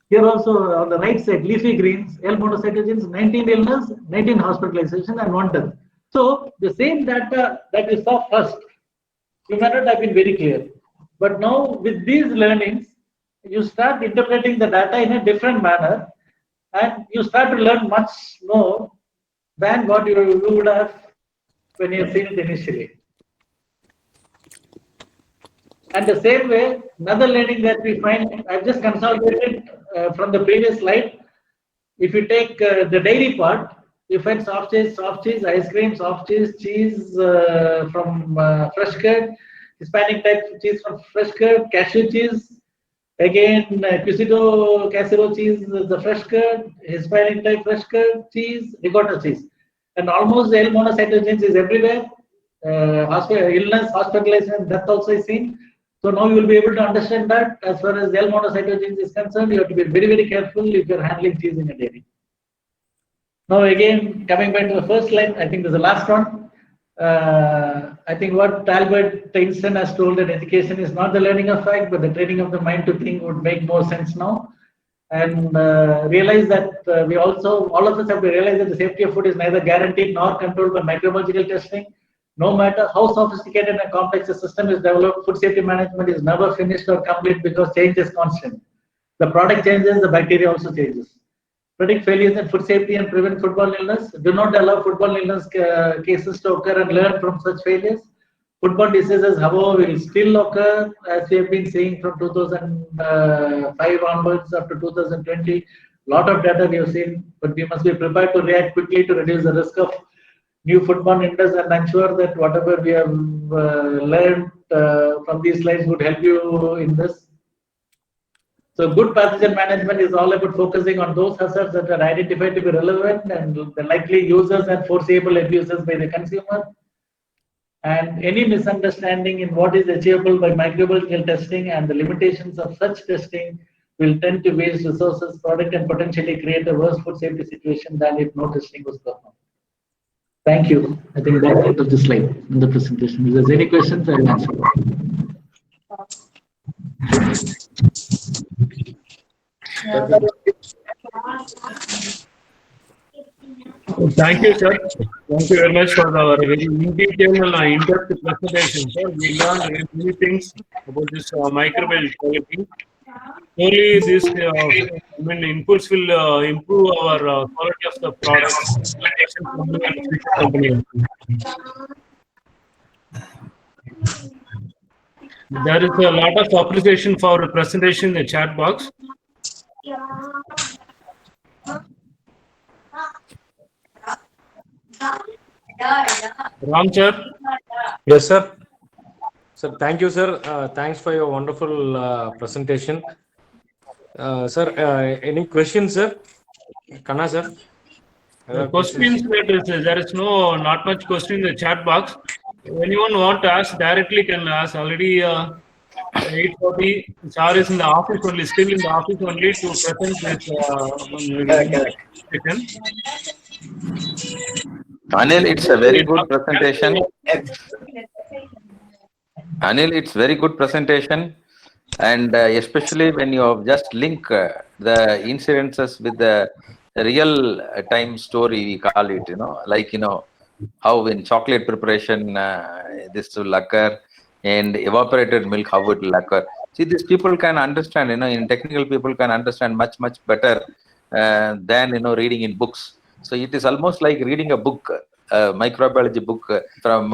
Here also on the right side, leafy greens, L monocytogenes, 19 illness, 19 hospitalization, and 1 death. So the same data that you saw first, you may not have been very clear. But now with these learnings, you start interpreting the data in a different manner. and you start to learn much more than what you would have when you've seen it initially. And the same way, another learning that we find, I've just consolidated from the previous slide. If you take the dairy part, you find soft cheese, ice cream, soft cheese from fresh curd, Hispanic type cheese from fresh curd, cashew cheese, again Quesito Casero cheese, the fresh curd, Hispanic type fresh curd cheese, ricotta cheese. And almost L monocytogenes is everywhere. Illness, hospitalization, death also is seen. So now you will be able to understand that as far as L monocytogenes is concerned, you have to be very, very careful if you're handling cheese in a dairy. Now again, coming back to the first slide, I think this is the last one. I think what Albert Einstein has told, that education is not the learning of fact, but the training of the mind to think, would make more sense now. And realize that we also, all of us have to realize that the safety of food is neither guaranteed nor controlled by microbiological testing. No matter how sophisticated and complex a system is developed, food safety management is never finished or complete because change is constant. The product changes, the bacteria also changes. Predict failures in food safety and prevent foodborne illness. Do not allow foodborne illness cases to occur and learn from such failures. Foodborne diseases, however, will still occur, as we have been seeing from 2005 onwards up to 2020. A lot of data we have seen, but we must be prepared to react quickly to reduce the risk of new foodborne illness, and I'm sure that whatever we have learned from these slides would help you in this. So good pathogen management is all about focusing on those hazards that are identified to be relevant and the likely users and foreseeable abuses by the consumer. And any misunderstanding in what is achievable by microbiological testing and the limitations of such testing will tend to waste resources, product, and potentially create a worse food safety situation than if no testing was performed. Thank you. I think that's the end of the slide in the presentation. If there's any questions, I will answer. Thank you, sir. Thank you very much for the very detailed and in-depth presentation, sir. We learned many things about this microbial quality. Only this, inputs will improve our quality of the product. There is a lot of appreciation for the presentation in the chat box. Ram, sir. Yes, sir. Sir, thank you, sir. Thanks for your wonderful presentation. Sir, any questions, sir? Kanna, sir? Questions, there is not much question in the chat box. Anyone want to ask directly can ask. Already 8:40. Sir is in the office only, still in the office only to present this. Anil, it's a very good presentation. Anil, it's very good presentation, and especially when you have just link the incidences with the real time story, we call it, like, how in chocolate preparation this will occur, and evaporated milk, how it will occur. See, these people can understand, in technical people can understand much, much better than, reading in books. So it is almost like reading a book, a microbiology book from